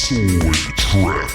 Soy Trek.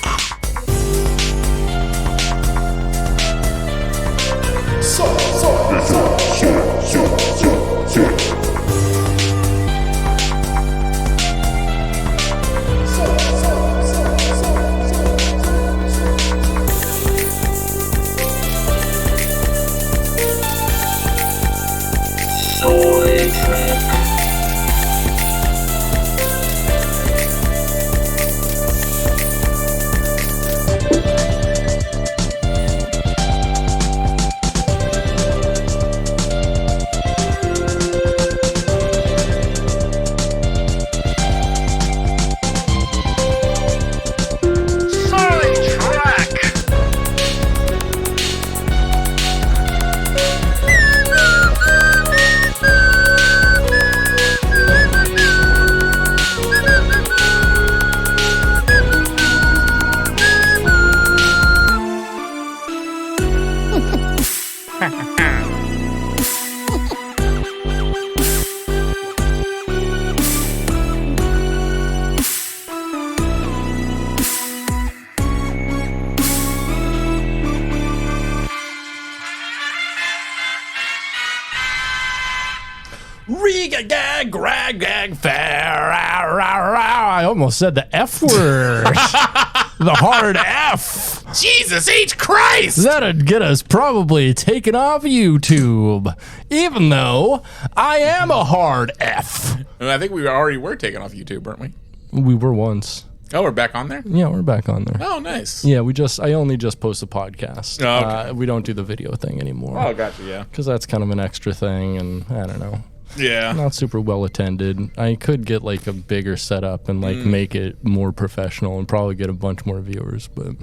I almost said the F word. The hard F. Jesus H. Christ! That'd get us probably taken off YouTube. Even though I am a hard F. I think we already were taken off YouTube, weren't we? We were once. Oh, we're back on there? Yeah, we're back on there. Oh, nice. Yeah, I only just post a podcast. Oh, okay. We don't do the video thing anymore. Oh, gotcha, yeah. Because that's kind of an extra thing, and I don't know. Yeah. Not super well attended. I could get like a bigger setup and like make it more professional and probably get a bunch more viewers, but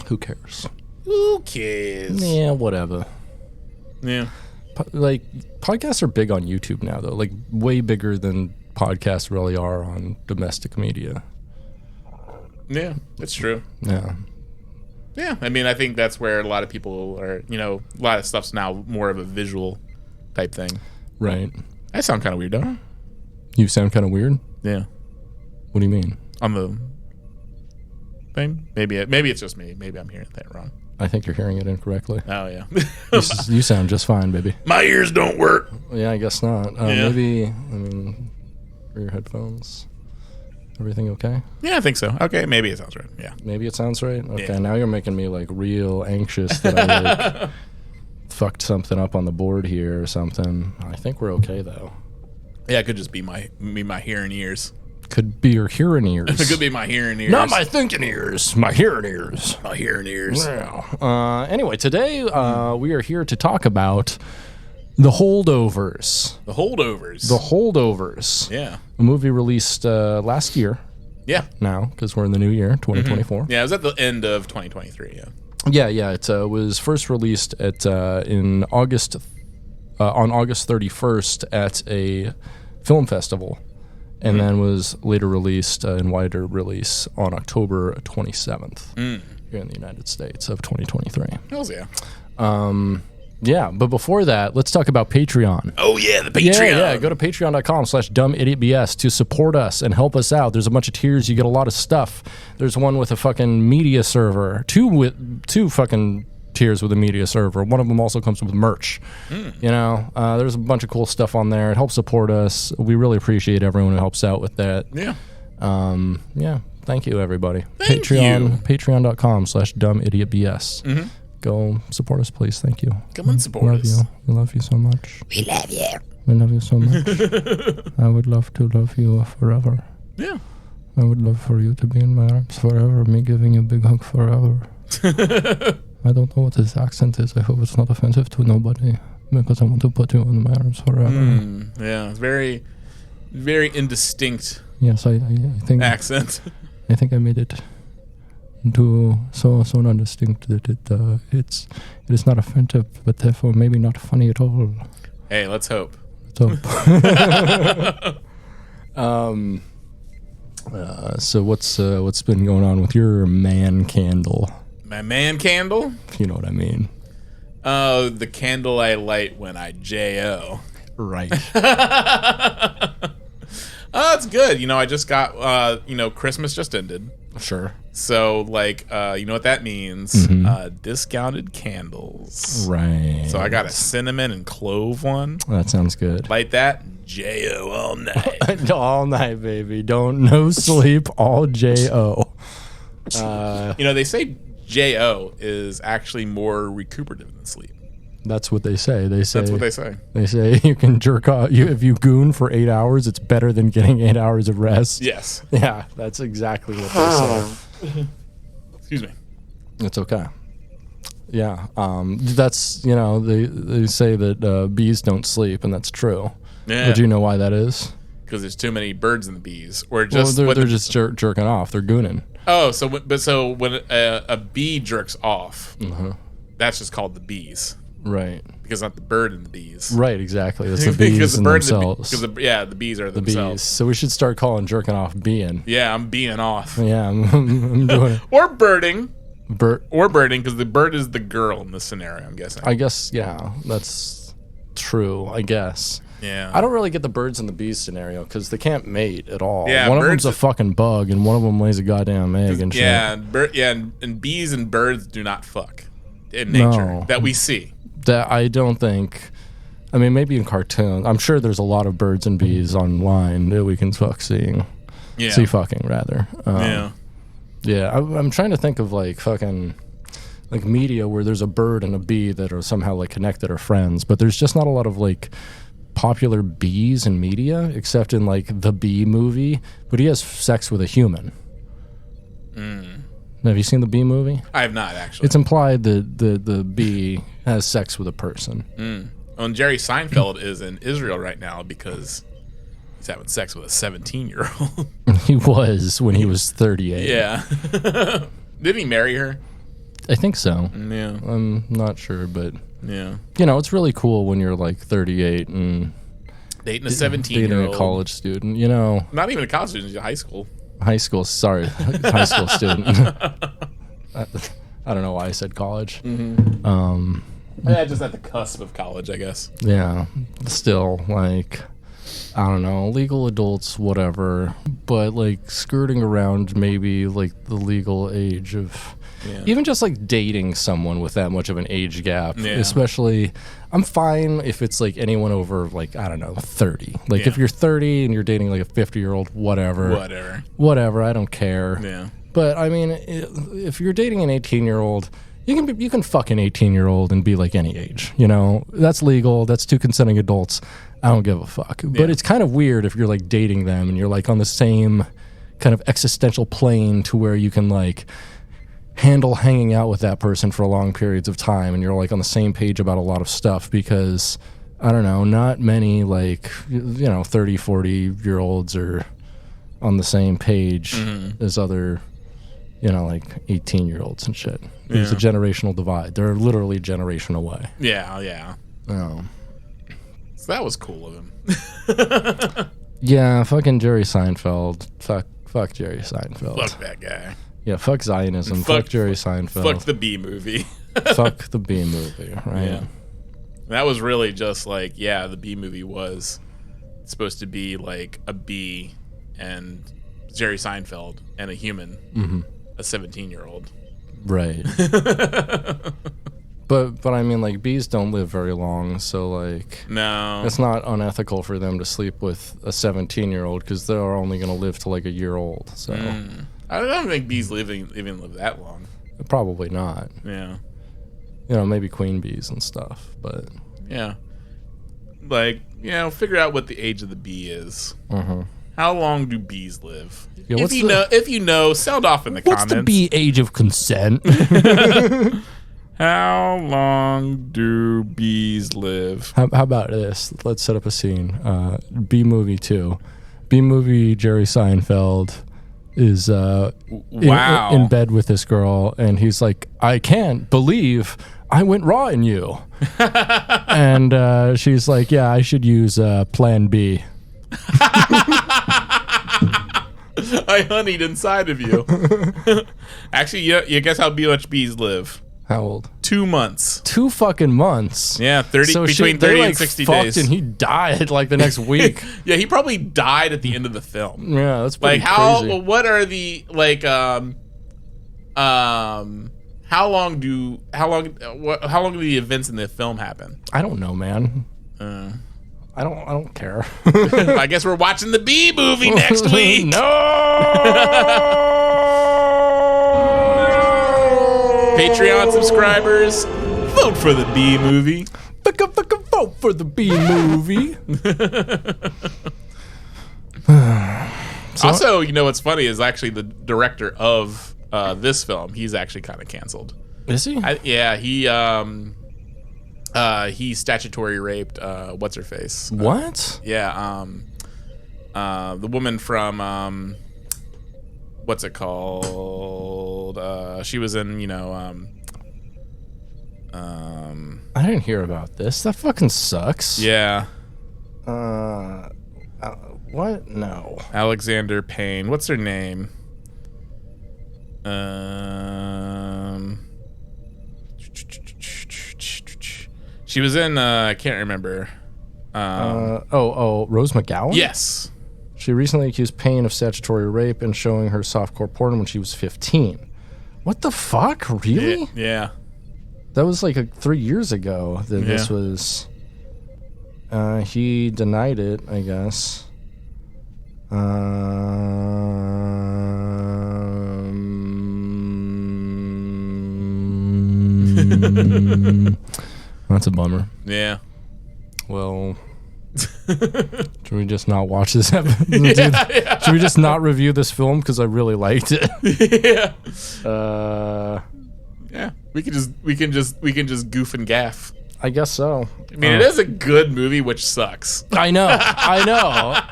who cares? Who cares? Yeah, whatever. Yeah. Like podcasts are big on YouTube now though, like way bigger than podcasts really are on domestic media. Yeah, that's true. Yeah. Yeah, I mean, I think that's where a lot of people are, a lot of stuff's now more of a visual type thing. Right. I sound kind of weird, don't I? You sound kind of weird? Yeah. What do you mean? On the thing? Maybe it's just me. Maybe I'm hearing that wrong. I think you're hearing it incorrectly. Oh, yeah. You sound just fine, baby. My ears don't work. Yeah, I guess not. Maybe, for your headphones, everything okay? Yeah, I think so. Okay, maybe it sounds right. Yeah. Maybe it sounds right? Okay, Yeah. Now you're making me like real anxious that I like, fucked something up on the board here or something. I think we're okay though. Yeah, it could just be my hearing ears. Could be your hearing ears. It could be my hearing ears. Not my thinking ears. My hearing ears. My hearing ears. Yeah. Anyway, today we are here to talk about The Holdovers. The Holdovers. The Holdovers. Yeah. A movie released last year. Yeah. Now, because we're in the new year, 2024. Yeah, it was at the end of 2023, yeah. Yeah. It was first released on August 31st at a film festival, and then was later released in wider release on October 27th here in the United States of 2023. Hells yeah. Yeah, but before that, let's talk about Patreon. Oh, yeah, the Patreon. Yeah, go to patreon.com/dumbidiotbs to support us and help us out. There's a bunch of tiers. You get a lot of stuff. There's one with a fucking media server. Two fucking tiers with a media server. One of them also comes with merch. There's a bunch of cool stuff on there. It helps support us. We really appreciate everyone who helps out with that. Yeah. Thank you, everybody. Thank you. Patreon.com/dumbidiotbs. Go support us, please. Thank you. Come and support us. We love you so much. We love you. We love you so much. I would love to love you forever. Yeah. I would love for you to be in my arms forever, me giving you a big hug forever. I don't know what this accent is. I hope it's not offensive to nobody, because I want to put you in my arms forever. Yeah, it's very, very indistinct Yes, I think accent. I think I made it to so non-distinct that it is not offensive, but therefore maybe not funny at all. Hey, let's hope. So, so what's been going on with your man candle? My man candle? If you know what I mean. Oh, the candle I light when I J.O. Right. It's good. I just got, Christmas just ended. Sure. So, you know what that means? Discounted candles. Right. So I got a cinnamon and clove one. That sounds good. Light that. J-O all night. All night, baby. No sleep, all J-O. They say J-O is actually more recuperative than sleep. That's what they say. That's what they say. They say you can jerk off. If you goon for 8 hours, it's better than getting 8 hours of rest. Yes. Yeah, that's exactly what they say. Excuse me. It's okay. Yeah. That's, they say that bees don't sleep, and that's true. Yeah. But do you know why that is? Because there's too many birds in the bees. Or just they're just jerking off. They're gooning. Oh, so when a bee jerks off, that's just called the bees. Right. Because not the bird and the bees. Right, exactly. That's the bees and themselves. The bees are themselves. Bees. So we should start calling jerking off being. Yeah, I'm being off. Yeah, I'm doing it. Or birding. Or birding, because the bird is the girl in this scenario, I'm guessing. I guess, yeah, that's true, I guess. Yeah. I don't really get the birds and the bees scenario because they can't mate at all. Yeah, one of them's a fucking bug, and one of them lays a goddamn egg and shit. Yeah, and bees and birds do not fuck in nature that we see. That I don't think. I mean, maybe in cartoons. I'm sure there's a lot of birds and bees online that we can see fucking rather. Yeah, I'm trying to think of fucking media where there's a bird and a bee that are somehow connected or friends, but there's just not a lot of popular bees in media except in the Bee movie, but he has sex with a human. Have you seen the Bee movie? I have not, actually. It's implied that the bee has sex with a person. And Jerry Seinfeld is in Israel right now because he's having sex with a 17-year-old. He was when he was 38. Yeah. Didn't he marry her? I think so. Yeah. I'm not sure, but yeah. It's really cool when you're 38 and dating a 17-year-old. Dating a college student, Not even a college student, he's high school. High school student. I don't know why I said college. Yeah, just at the cusp of college, I guess. Yeah, still I don't know, legal adults, whatever, but skirting around maybe the legal age of even just dating someone with that much of an age gap. Especially, I'm fine if it's anyone over I don't know 30. If you're 30 and you're dating a 50-year-old, whatever, I don't care. Yeah. But I mean, if you're dating an 18-year-old, you can fuck an 18-year-old and be any age. That's legal. That's two consenting adults. I don't give a fuck. But it's kind of weird if you're dating them and you're on the same kind of existential plane to where you can handle hanging out with that person for long periods of time and you're on the same page about a lot of stuff because I don't know, not many 30, 40-year-olds are on the same page as other 18-year-olds and shit. There's a generational divide. They're literally a generation away. Yeah. Oh. So that was cool of him. Yeah, fucking Jerry Seinfeld. Fuck Jerry Seinfeld. Fuck that guy. Yeah, fuck Zionism. Fuck Jerry Seinfeld. Fuck the Bee movie. Fuck the Bee movie, right? Yeah. That was really just the Bee movie was supposed to be a bee and Jerry Seinfeld and a human, a 17-year-old. Right. But I mean, bees don't live very long, so no, it's not unethical for them to sleep with a 17-year-old because they're only going to live to a year old. So I don't think bees even live that long. Probably not. Yeah. Maybe queen bees and stuff, but yeah, figure out what the age of the bee is. How long do bees live? Yeah, if you know, sound off in the comments. What's the bee age of consent? How long do bees live? How about this? Let's set up a scene. Bee movie 2. Bee movie Jerry Seinfeld is in bed with this girl, and he's like, I can't believe I went raw in you. And she's like, yeah, I should use Plan B. I honeyed inside of you. Actually, you guess how much bees live? How old? 2 months. 2 fucking months. Yeah, 30 So between they 30 like and 60 fucked days. and he died like the next week. Yeah, he probably died at the end of the film. Yeah, that's pretty Like how? crazy. What are the like? How long do the events in the film happen? I don't know, man. I don't care. I guess we're watching the B movie next week. No. Patreon subscribers, vote for the B movie. Vote for the B movie. Also, you know what's funny is actually the director of this film. He's actually kind of canceled. Is he? He statutory raped what's her face? What? Yeah, the woman from what's it called? She was in, I didn't hear about this. That fucking sucks. yeah, What? No. Alexander Payne. What's her name? She was in I can't remember. Rose McGowan? Yes. She recently accused Payne of statutory rape and showing her softcore porn when she was 15. What the fuck? Really? Yeah. That was like 3 years ago that this was. He denied it, I guess. That's a bummer. Yeah. Well, should we just not watch this episode? Should we just not review this film because I really liked it? Yeah. Yeah, we can just goof and gaff. I guess so. I mean, it is a good movie, which sucks. I know.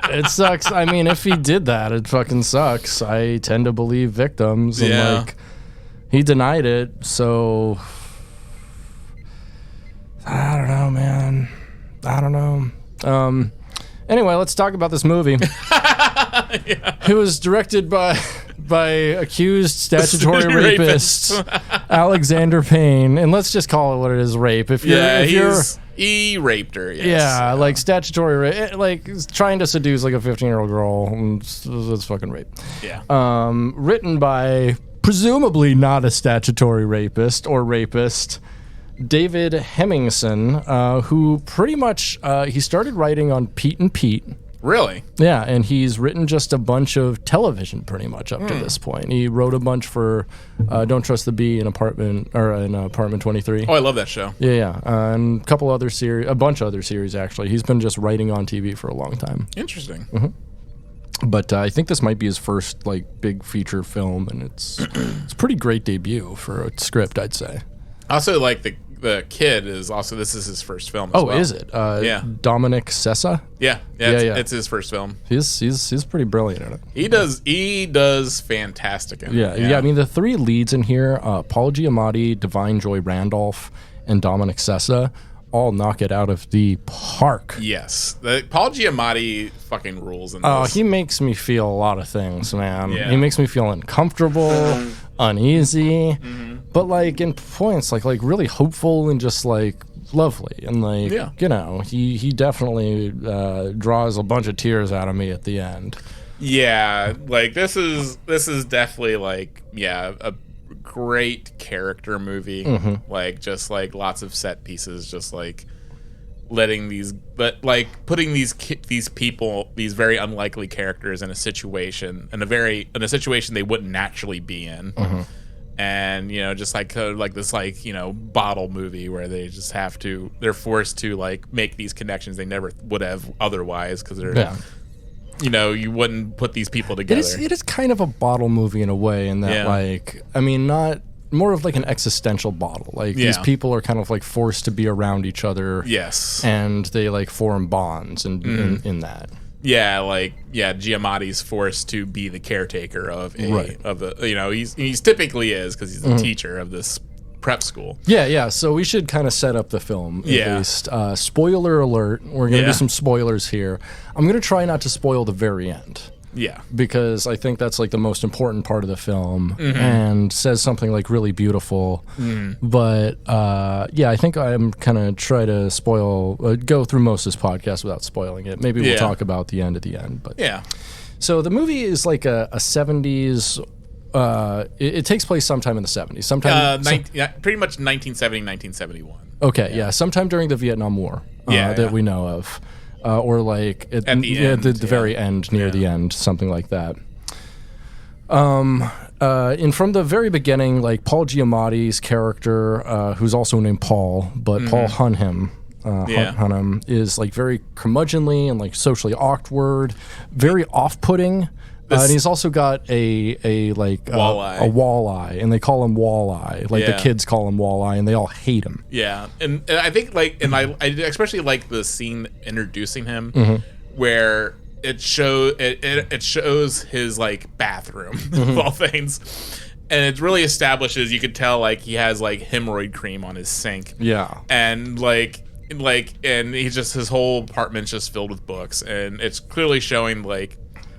It sucks. I mean, if he did that, it fucking sucks. I tend to believe victims, and like, he denied it. So I don't know, man. I don't know. Anyway, let's talk about this movie. It was directed by accused statutory rapist Alexander Payne, and let's just call it what it is: rape. He raped her. Yes. Yeah, like statutory rape, like trying to seduce like a 15-year-old girl. That's fucking rape. Yeah. Written by presumably not a statutory rapist or rapist, David Hemmingson, who pretty much he started writing on Pete and Pete. Really? Yeah, and he's written just a bunch of television pretty much up to this point. He wrote a bunch for Don't Trust the Bee in Apartment 23. Oh, I love that show. Yeah, and a bunch of other series actually. He's been just writing on TV for a long time. Interesting. Mm-hmm. But I think this might be his first like big feature film, and it's a pretty great debut for a script, I'd say. Also, like the kid is also, this is his first film as well. Oh, is it? Yeah. Dominic Sessa? Yeah. It's his first film. He's pretty brilliant in it. He does fantastic in it. Yeah. I mean, the three leads in here, Paul Giamatti, Divine Joy Randolph, and Dominic Sessa, all knock it out of the park. Yes. Paul Giamatti fucking rules in this. Oh, he makes me feel a lot of things, man. Yeah. He makes me feel uncomfortable, uneasy, but like in points, like really hopeful and just like lovely. And like, he definitely draws a bunch of tears out of me at the end. Yeah, like this is definitely like, a great character movie. Like just like lots of set pieces, just like putting these people, these very unlikely characters in a situation they wouldn't naturally be in. And just like this bottle movie where they just they're forced to like make these connections they never would have otherwise, because they're you wouldn't put these people together. It is kind of a bottle movie in a way, in that like, I mean, not more of like an existential bottle. Like these people are kind of like forced to be around each other. Yes. And they like form bonds in that. Yeah, like Giamatti's forced to be the caretaker of he's typically is, because he's the teacher of this prep school. Yeah. So we should kind of set up the film at least. Spoiler alert. We're gonna do some spoilers here. I'm gonna try not to spoil the very end. Yeah. Because I think that's like the most important part of the film and says something like really beautiful. But yeah, I think I'm kind of try to go through most of this podcast without spoiling it. Maybe we'll talk about the end at the end. But Yeah. So the movie is like a 70s. It takes place sometime in the 70s. Pretty much 1970, 1971. Okay, yeah, sometime during the Vietnam War that we know of. Or like at the very end, near the end, something like that. And from the very beginning, like Paul Giamatti's character, who's also named Paul, but Paul Hunham, Hunham is like very curmudgeonly and like socially awkward, very off-putting. And he's also got a walleye, and they call him Walleye. Like the kids call him Walleye, and they all hate him. Yeah, and I think I especially like the scene introducing him, where it shows his like bathroom of all things, and it really establishes. You could tell like he has like hemorrhoid cream on his sink. Yeah, and and he's just his whole apartment's just filled with books, and it's clearly showing like.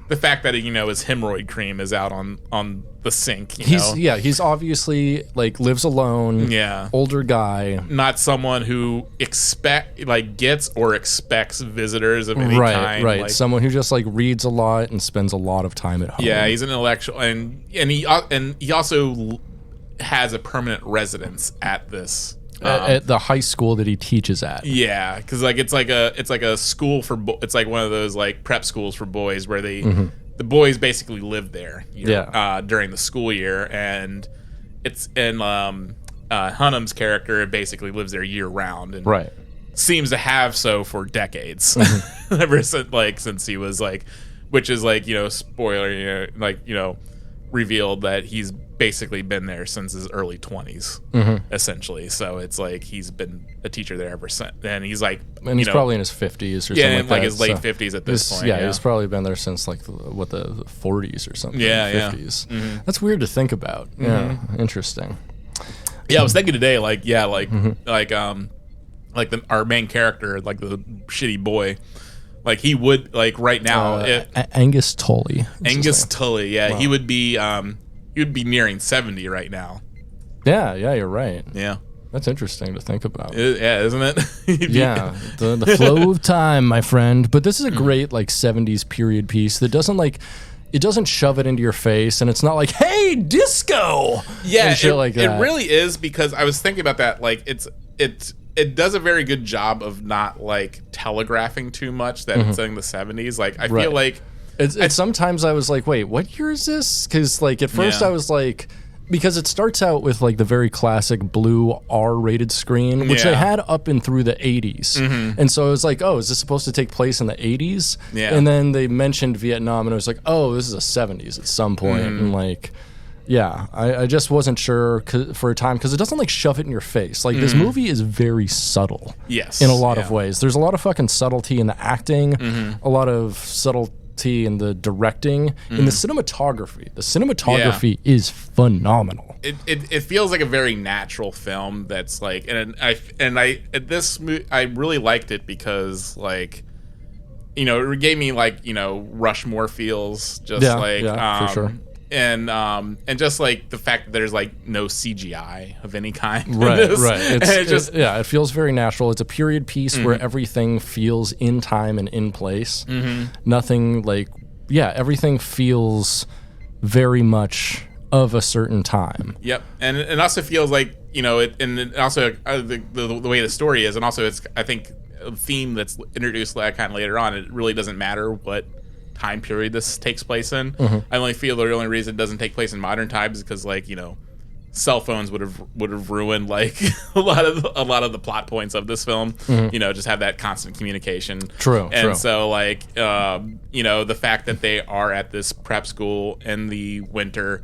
The fact that his hemorrhoid cream is out on the sink. He's obviously like lives alone. Yeah, older guy, not someone who gets or expects visitors of any kind. Right, someone who just like reads a lot and spends a lot of time at home. Yeah, he's an intellectual, and he also has a permanent residence at this. At the high school that he teaches at. Yeah, because like it's like a school for it's like one of those like prep schools for boys where they the boys basically live there. During the school year, and Hunnam's character basically lives there year round and seems to have so for decades ever since he was like, which is like spoiler revealed that he's basically been there since his early 20s, essentially. So it's like he's been a teacher there ever since. And he's like, and he's probably in his 50s or something like that. His late 50s at this point. Yeah, he's probably been there since like the 40s or something. Yeah, 50s. That's weird to think about. Yeah, interesting. Yeah, I was thinking today, our main character, like the shitty boy. Like he would right now, Angus Tully. Angus Tully, he would be nearing 70 right now. Yeah, you're right. Yeah, that's interesting to think about. Isn't it? Yeah, the flow of time, my friend. But this is a great like 70s period piece that doesn't shove it into your face, and it's not like, hey, disco. Yeah, and shit like that. It really is, because I was thinking about that. Like it does a very good job of not like telegraphing too much that it's in the 70s. Like I feel like it's sometimes I was like, wait, what year is this? Because like at first I was like, because it starts out with like the very classic blue R-rated screen, which they had up and through the 80s. And so I was like, oh, is this supposed to take place in the 80s? Yeah. And then they mentioned Vietnam, and I was like, oh, this is the 70s at some point. And like, yeah, I just wasn't sure for a time, because it doesn't like shove it in your face. Like this movie is very subtle. Yes. In a lot of ways. There's a lot of fucking subtlety in the acting, a lot of subtlety in the directing, in the cinematography. The cinematography is phenomenal. It feels like a very natural film that's like, I really liked it because like, it gave me like, Rushmore feels, just for sure. And just like the fact that there's like no CGI of any kind. Right. It feels very natural. It's a period piece where everything feels in time and in place. Nothing like, everything feels very much of a certain time. Yep. And it also feels like, the way the story is, and also it's, I think, a theme that's introduced kind of later on. It really doesn't matter what time period this takes place in. I only feel the only reason it doesn't take place in modern times is because like cell phones would have ruined like a lot of the plot points of this film. Just have that constant communication. True. So like the fact that they are at this prep school in the winter,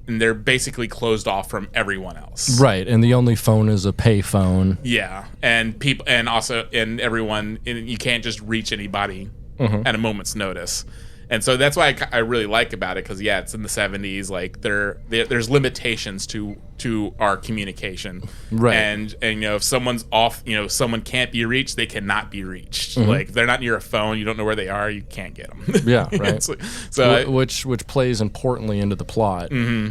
and they're basically closed off from everyone else. Right, and the only phone is a pay phone. Yeah, and people, and also everyone, and you can't just reach anybody at a moment's notice. And so that's why I really like about it, because it's in the 70s. Like there's limitations to to our communication. Right. And if someone's off, someone can't be reached, they cannot be reached. Like they're not near a phone, you don't know where they are, you can't get them. Yeah, right. Which plays importantly into the plot,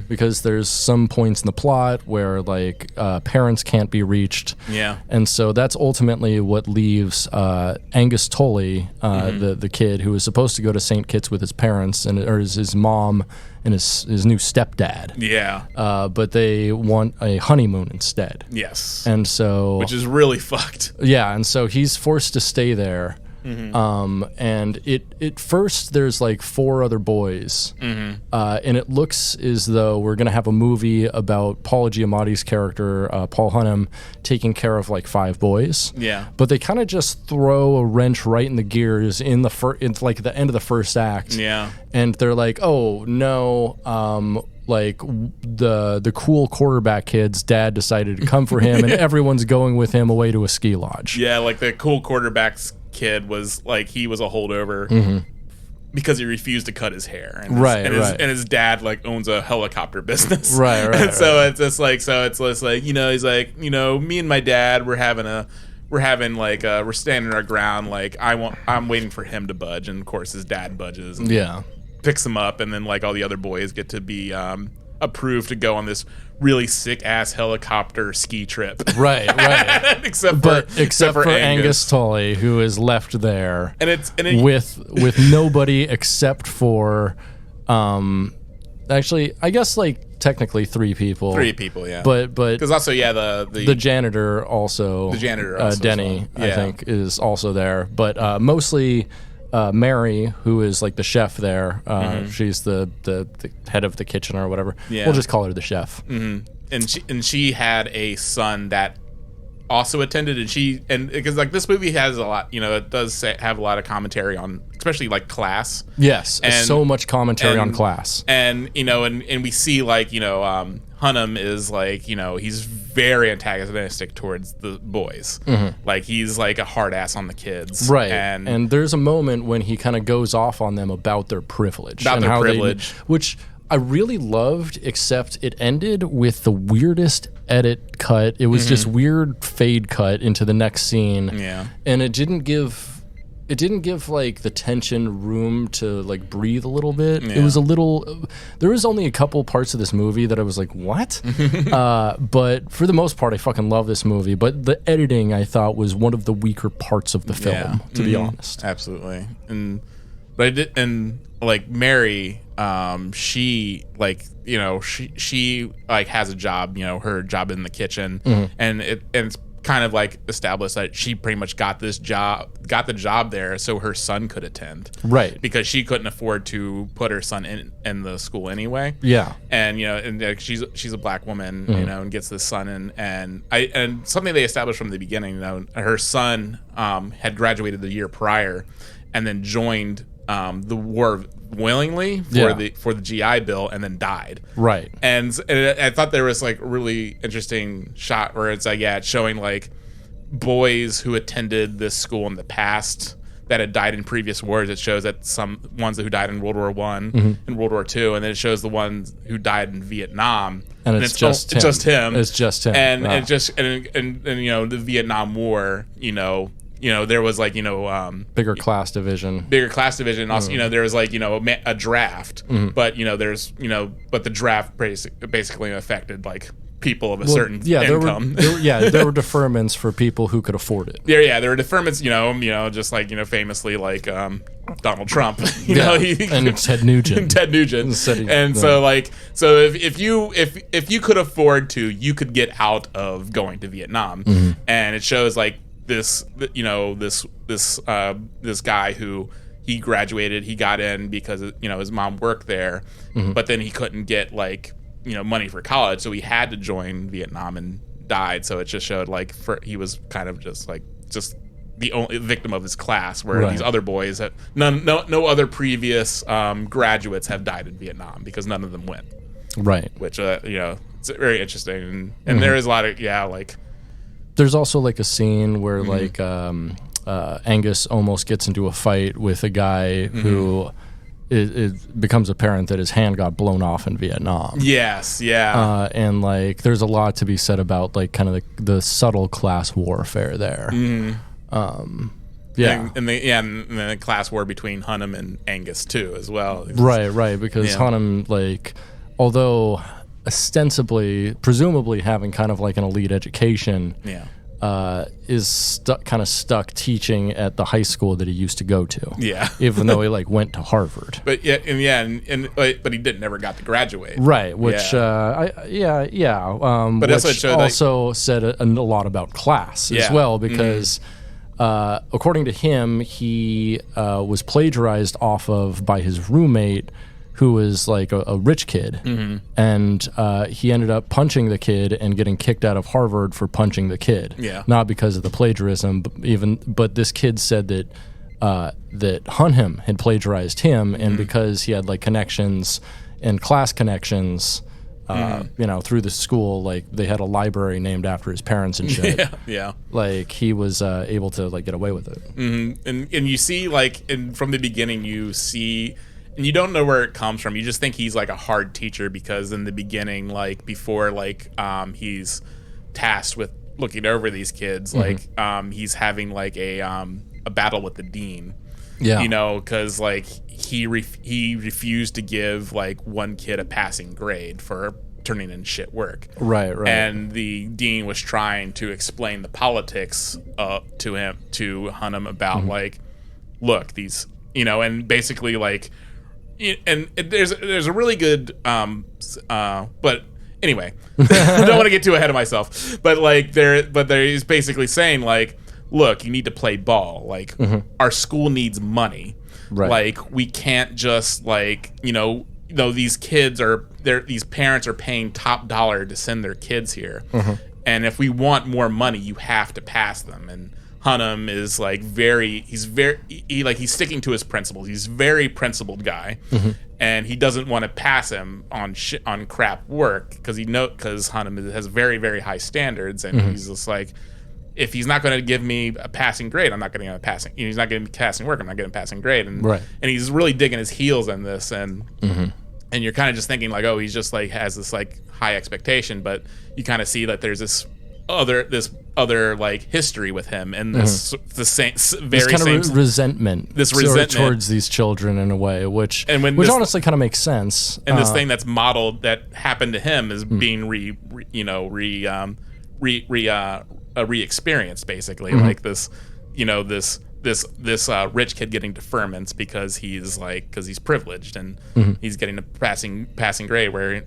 because there's some points in the plot where like parents can't be reached. Yeah. And so that's ultimately what leaves Angus Tully, the kid who was supposed to go to St. Kitts with his parents or his mom and his new stepdad. Yeah. But they want a honeymoon instead. Yes. And so, which is really fucked. Yeah, and so he's forced to stay there. And it first there's like 4 other boys, and it looks as though we're gonna have a movie about Paul Giamatti's character, Paul Hunnam, taking care of like 5 boys. Yeah. But they kind of just throw a wrench right in the gears in it's like the end of the first act. Yeah. And they're like, oh no, like the cool quarterback kid's dad decided to come for him, and everyone's going with him away to a ski lodge. Yeah, like the cool quarterback's kid was like, he was a holdover because he refused to cut his hair. And his dad like owns a helicopter business. Right. And so it's just like, he's like, me and my dad, we're standing our ground. Like I'm waiting for him to budge. And of course his dad budges. And picks him up, and then like all the other boys get to be approved to go on this really sick ass helicopter ski trip. Right. except for Angus Tully, who is left there, and with nobody except for actually I guess like technically 3 people. 3 people, yeah. But because also the janitor also, Denny, I think, is also there, but mostly Mary, who is like the chef there, she's the head of the kitchen or whatever. Yeah. We'll just call her the chef. And she had a son that also attended, and because like this movie has a lot, it does have a lot of commentary on, especially like class. Yes, and so much commentary on class. And and we see like Hunnam is like, he's very antagonistic towards the boys. Like he's like a hard ass on the kids. Right. And there's a moment when he kind of goes off on them about their privilege. Which I really loved, except it ended with the weirdest edit cut. It was just weird fade cut into the next scene. Yeah. And it didn't give like the tension room to like breathe a little bit. Yeah. It was there was only a couple parts of this movie that I was like, what? But for the most part, I fucking love this movie. But the editing, I thought, was one of the weaker parts of the film, to be honest. Absolutely. And like Mary, she like, she like has a job, her job in the kitchen, and it's kind of like established that she pretty much got the job there so her son could attend, right? Because she couldn't afford to put her son in the school anyway. Yeah. And and she's a black woman, and gets this son in, and something they established from the beginning, her son had graduated the year prior and then joined the war willingly for the GI Bill, and then died. Right. And I thought there was like a really interesting shot where it's like, it's showing like boys who attended this school in the past that had died in previous wars. It shows that some ones who died in World War I and World War II, and then it shows the ones who died in Vietnam. And it's just him. It's just him. It's just him. And it just and the Vietnam War, there was like, bigger class division. Also, there was like, a draft, but, but the draft basically affected like people of a certain income. There were deferments for people who could afford it. There were deferments, just like, famously like Donald Trump, and Ted Nugent. So if you could afford to, you could get out of going to Vietnam. And it shows like this guy who he graduated, he got in because his mom worked there, but then he couldn't get like money for college, so he had to join Vietnam and died. So it just showed like he was kind of just the only victim of his class, where these other boys that no other previous graduates have died in Vietnam because none of them went. Right. Which it's very interesting, and there is a lot of like. There's also like a scene where like Angus almost gets into a fight with a guy who it becomes apparent that his hand got blown off in Vietnam. Yes, yeah. And like, there's a lot to be said about like kind of the subtle class warfare there. Yeah, and the class war between Hunnam and Angus too, as well. Right, because Hunnam, like, although ostensibly, presumably having kind of like an elite education, is stuck teaching at the high school that he used to go to. Yeah, even though he like went to Harvard. But but he never got to graduate. Right, which but which it showed, also said a lot about class as well, because according to him, he was plagiarized off of by his roommate, who was like a rich kid, and he ended up punching the kid and getting kicked out of Harvard for punching the kid. Yeah, not because of the plagiarism, but this kid said that that Hunnam had plagiarized him, and because he had like connections and class connections, through the school, like they had a library named after his parents and shit. Like he was able to like get away with it. And you see, like, from the beginning, you see. And you don't know where it comes from. You just think he's like a hard teacher because in the beginning, like before, like he's tasked with looking over these kids, like he's having like a battle with the dean. Yeah, because like he refused to give like one kid a passing grade for turning in shit work. Right. And the dean was trying to explain the politics to Hunnam about like, look, these, and basically like. And there's a really good but anyway, I don't want to get too ahead of myself, but like he's basically saying like, look, you need to play ball, like our school needs money, like we can't just like these these parents are paying top dollar to send their kids here, and if we want more money, you have to pass them. And Hunnam is like he's sticking to his principles. He's a very principled guy, and he doesn't want to pass him on crap work because Hunnam has very, very high standards, and he's just like, if he's not going to give me a passing grade, I'm not getting a passing. He's not getting passing work, I'm not getting a passing grade, and he's really digging his heels in this, and you're kind of just thinking like, oh, he's just like has this like high expectation, but you kind of see that there's this other like history with him, and this resentment towards these children in a way, which honestly kind of makes sense. And this thing that's modeled that happened to him is being re-experienced basically, like this rich kid getting deferments because he's privileged, and he's getting a passing grade where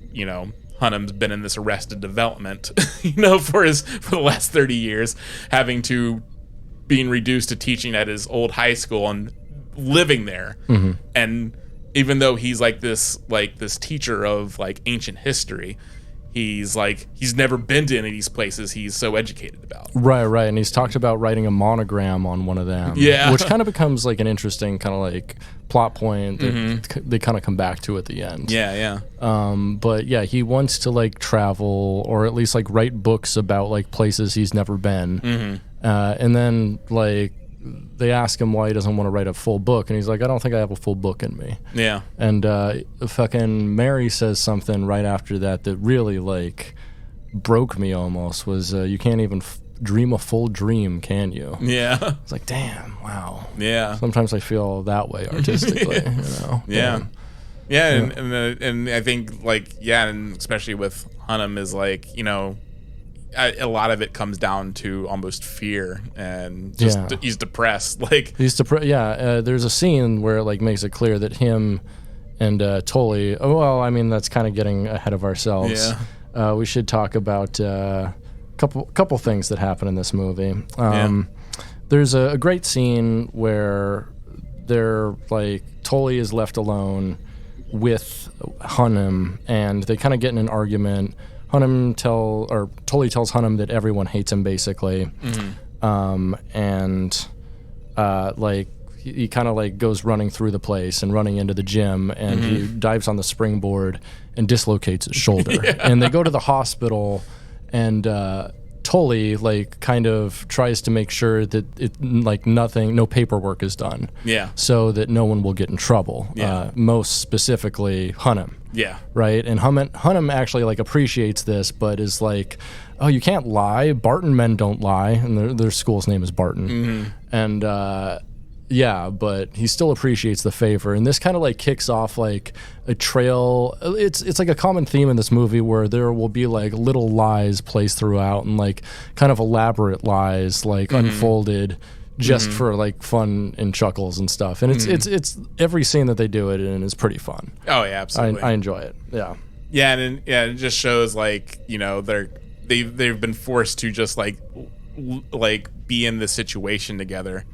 Hunnam's been in this arrested development, for the last 30 years, being reduced to teaching at his old high school and living there. And even though he's like this teacher of like ancient history, he's never been to any of these places he's so educated about. Right. And he's talked about writing a monogram on one of them. Yeah. Which kind of becomes like an interesting kind of like plot point that they kind of come back to at the end. Yeah. But yeah, he wants to like travel, or at least like write books about like places he's never been. And then like they ask him why he doesn't want to write a full book, and he's like, I don't think I have a full book in me. Yeah. And fucking Mary says something right after that really like broke me almost, was you can't even dream a full dream, can you? Yeah. It's like, damn, wow. Yeah. Sometimes I feel that way artistically. Yeah. And I think like and especially with Hunnam is like, a lot of it comes down to almost fear, and just he's depressed. Like he's depressed. Yeah, there's a scene where it like makes it clear that him and Tully. Oh, well, I mean that's kind of getting ahead of ourselves. Yeah. We should talk about a couple things that happen in this movie. There's a great scene where they're like Tully is left alone with Hunnam, and they kind of get in an argument. Tully tells Hunnam that everyone hates him basically, and like he kind of like goes running through the place and running into the gym, and he dives on the springboard and dislocates his shoulder. And they go to the hospital, and Tully like kind of tries to make sure that no paperwork is done. Yeah. So that no one will get in trouble. Yeah. Most specifically, Hunnam. Yeah. Right. And Hunnam actually like appreciates this, but is like, oh, you can't lie. Barton men don't lie, and their school's name is Barton. Mm-hmm. And yeah, but he still appreciates the favor, and this kind of like kicks off like a trail. It's like a common theme in this movie where there will be like little lies placed throughout, and like kind of elaborate lies like unfolded just for like fun and chuckles and stuff. And it's every scene that they do it in is pretty fun. Oh yeah, absolutely. I enjoy it. Yeah. Yeah, and it just shows like they've been forced to just like be in this situation together.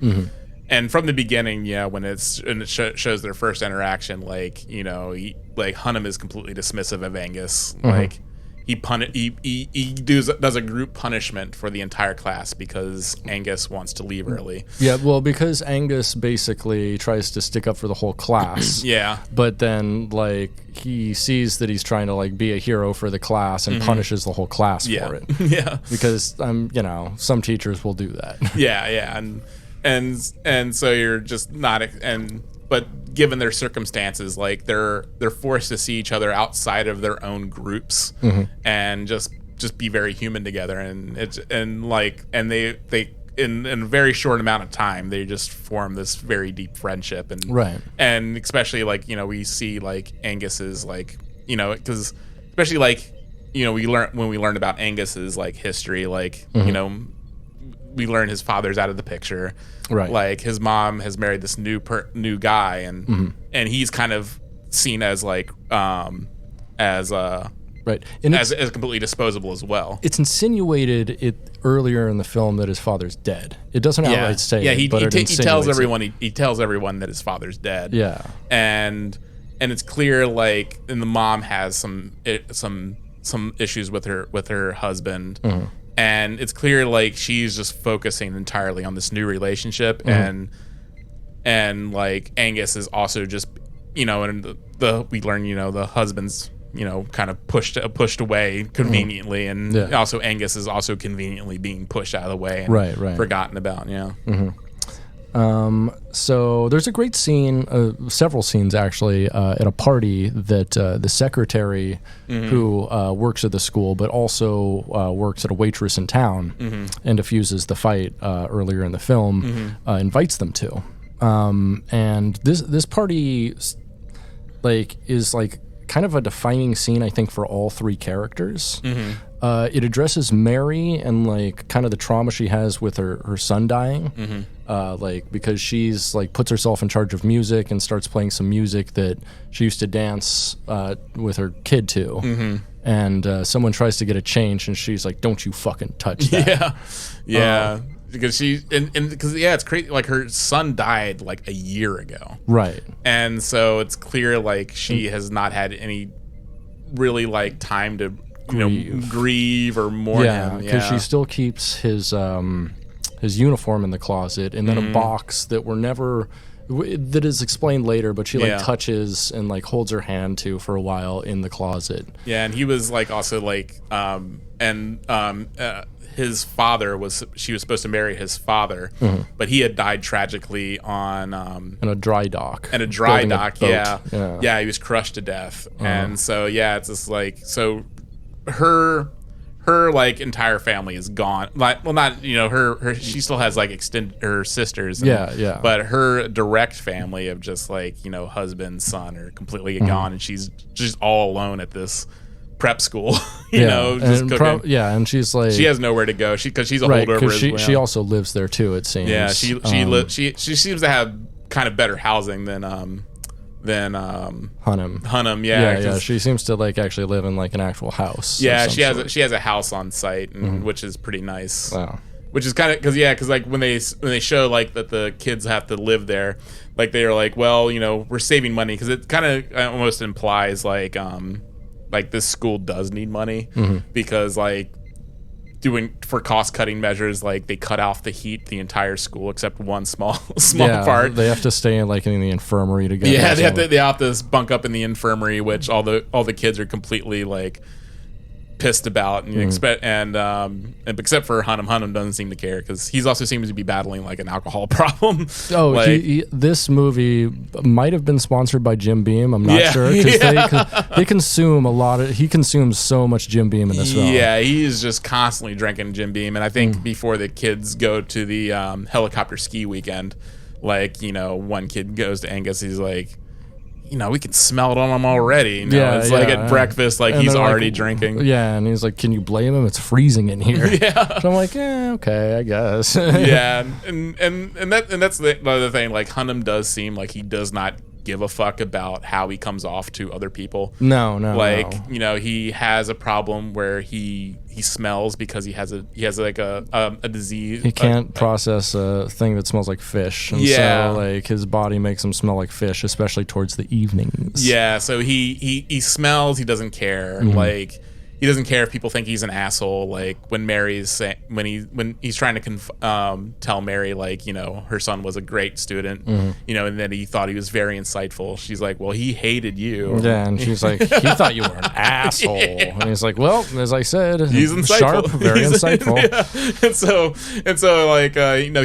And from the beginning, when it shows their first interaction, like Hunnam is completely dismissive of Angus. Like he does a group punishment for the entire class because Angus wants to leave early. Yeah, well, because Angus basically tries to stick up for the whole class. Yeah. But then like he sees that he's trying to like be a hero for the class and punishes the whole class for it. Yeah. Because some teachers will do that. Yeah. And so you're just not, but given their circumstances, like they're forced to see each other outside of their own groups and just be very human together, and they in a very short amount of time they just form this very deep friendship, and especially like we see like Angus's like because especially like we learned about Angus's like history, like we learn his father's out of the picture. Right. Like his mom has married this new guy, and he's kind of seen as like as completely disposable as well. It's insinuated earlier in the film that his father's dead. It doesn't outright say it, but he tells everyone he tells everyone that his father's dead. Yeah. And it's clear like, and the mom has some issues with her husband. And it's clear like she's just focusing entirely on this new relationship, and like Angus is also just and we learn the husband's kind of pushed away conveniently, and also Angus is also conveniently being pushed out of the way and forgotten about. Yeah. So there's a great scene, several scenes actually, at a party that the secretary who works at the school but also works at a waitress in town and diffuses the fight earlier in the film invites them to. And this party like is like kind of a defining scene, I think, for all three characters. It addresses Mary and like kind of the trauma she has with her son dying, like because she's like puts herself in charge of music and starts playing some music that she used to dance with her kid to, and someone tries to get it changed, and she's like, "Don't you fucking touch that!" Yeah. Because it's crazy. Like her son died like a year ago, right? And so it's clear like she has not had any really like time to grieve or mourn him. Yeah, because she still keeps his uniform in the closet, and then a box that that is explained later, but she like touches and like holds her hand to for a while in the closet. Yeah, and he was like also like his father she was supposed to marry his father, but he had died tragically on in a dry dock. He was crushed to death, and so it's just like so her like entire family is gone. Like, well, not her she still has like her sisters, but her direct family of just like husband, son are completely gone, and she's just all alone at this prep school, just cooking. And she's like, she has nowhere to go. Because she's a holdover as well. She also lives there too. It seems. Yeah, she seems to have kind of better housing than Hunnam. Yeah. She seems to like actually live in like an actual house. Yeah, she has a house on site, which is pretty nice. Wow. Which is kind of because like when they show like that the kids have to live there, like they are like, well, we're saving money, because it kind of almost implies like this school does need money, because like doing for cost cutting measures, like they cut off the heat the entire school except one small part. They have to stay in the infirmary together. Yeah, they have to bunk up in the infirmary, which all the kids are completely like pissed about, and except for Hunnam doesn't seem to care because he's also seems to be battling like an alcohol problem. Oh, like, this movie might have been sponsored by Jim Beam. I'm not sure because they consume a lot of. He consumes so much Jim Beam in this film. Yeah, he is just constantly drinking Jim Beam, and I think before the kids go to the helicopter ski weekend, like one kid goes to Angus, he's like, we can smell it on him already. It's like at breakfast, like he's already drinking. Yeah, and he's like, "Can you blame him? It's freezing in here." Yeah. So I'm like, okay, I guess. Yeah, and that's the other thing. Like Hunnam does seem like he does not give a fuck about how he comes off to other people. No. He has a problem where he smells because he has like a disease. He can't process a thing that smells like fish. And so like his body makes him smell like fish, especially towards the evenings. Yeah, so he smells, he doesn't care. Like he doesn't care if people think he's an asshole. Like when when he's trying to tell Mary like her son was a great student, and that he thought he was very insightful. She's like, well, he hated you. Yeah, and she's like, he thought you were an asshole. And he's like, well, as I said, he's insightful, sharp, very insightful. Yeah. And so like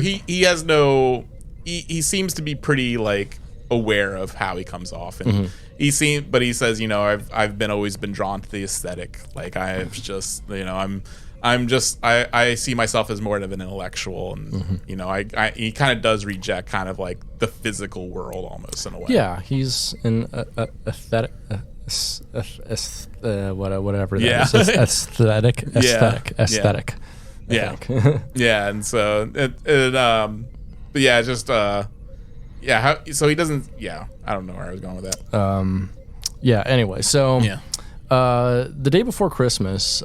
he has no. He seems to be pretty like aware of how he comes off and. He says, I've always been drawn to the aesthetic. Like I see myself as more of an intellectual, and he kind of does reject kind of like the physical world almost in a way. Yeah, he's an aesthetic, whatever that is. Aesthetic. Yeah, yeah, and so but yeah, just. So he doesn't. Yeah, I don't know where I was going with that. Yeah. Anyway, so the day before Christmas,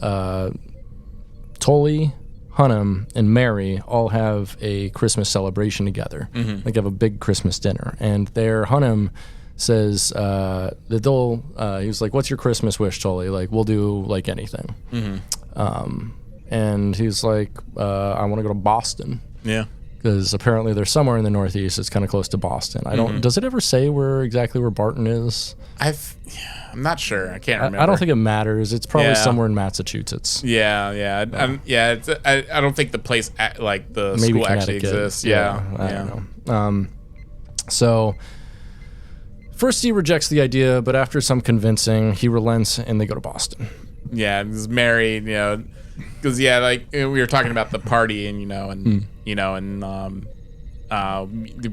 Tully, Hunnam, and Mary all have a Christmas celebration together. They have a big Christmas dinner, and there Hunnam says that they'll. He was like, "What's your Christmas wish, Tully? Like, we'll do like anything." And he's like, "I want to go to Boston." Yeah. Because apparently they're somewhere in the Northeast. It's kind of close to Boston. I don't. Does it ever say exactly where Barton is? I'm not sure. I can't remember. I don't think it matters. It's probably somewhere in Massachusetts. Yeah. I don't think the place like the Maybe school actually exists. Yeah. I don't know. So first he rejects the idea, but after some convincing, he relents and they go to Boston. Yeah, he's married. Because like we were talking about the party, and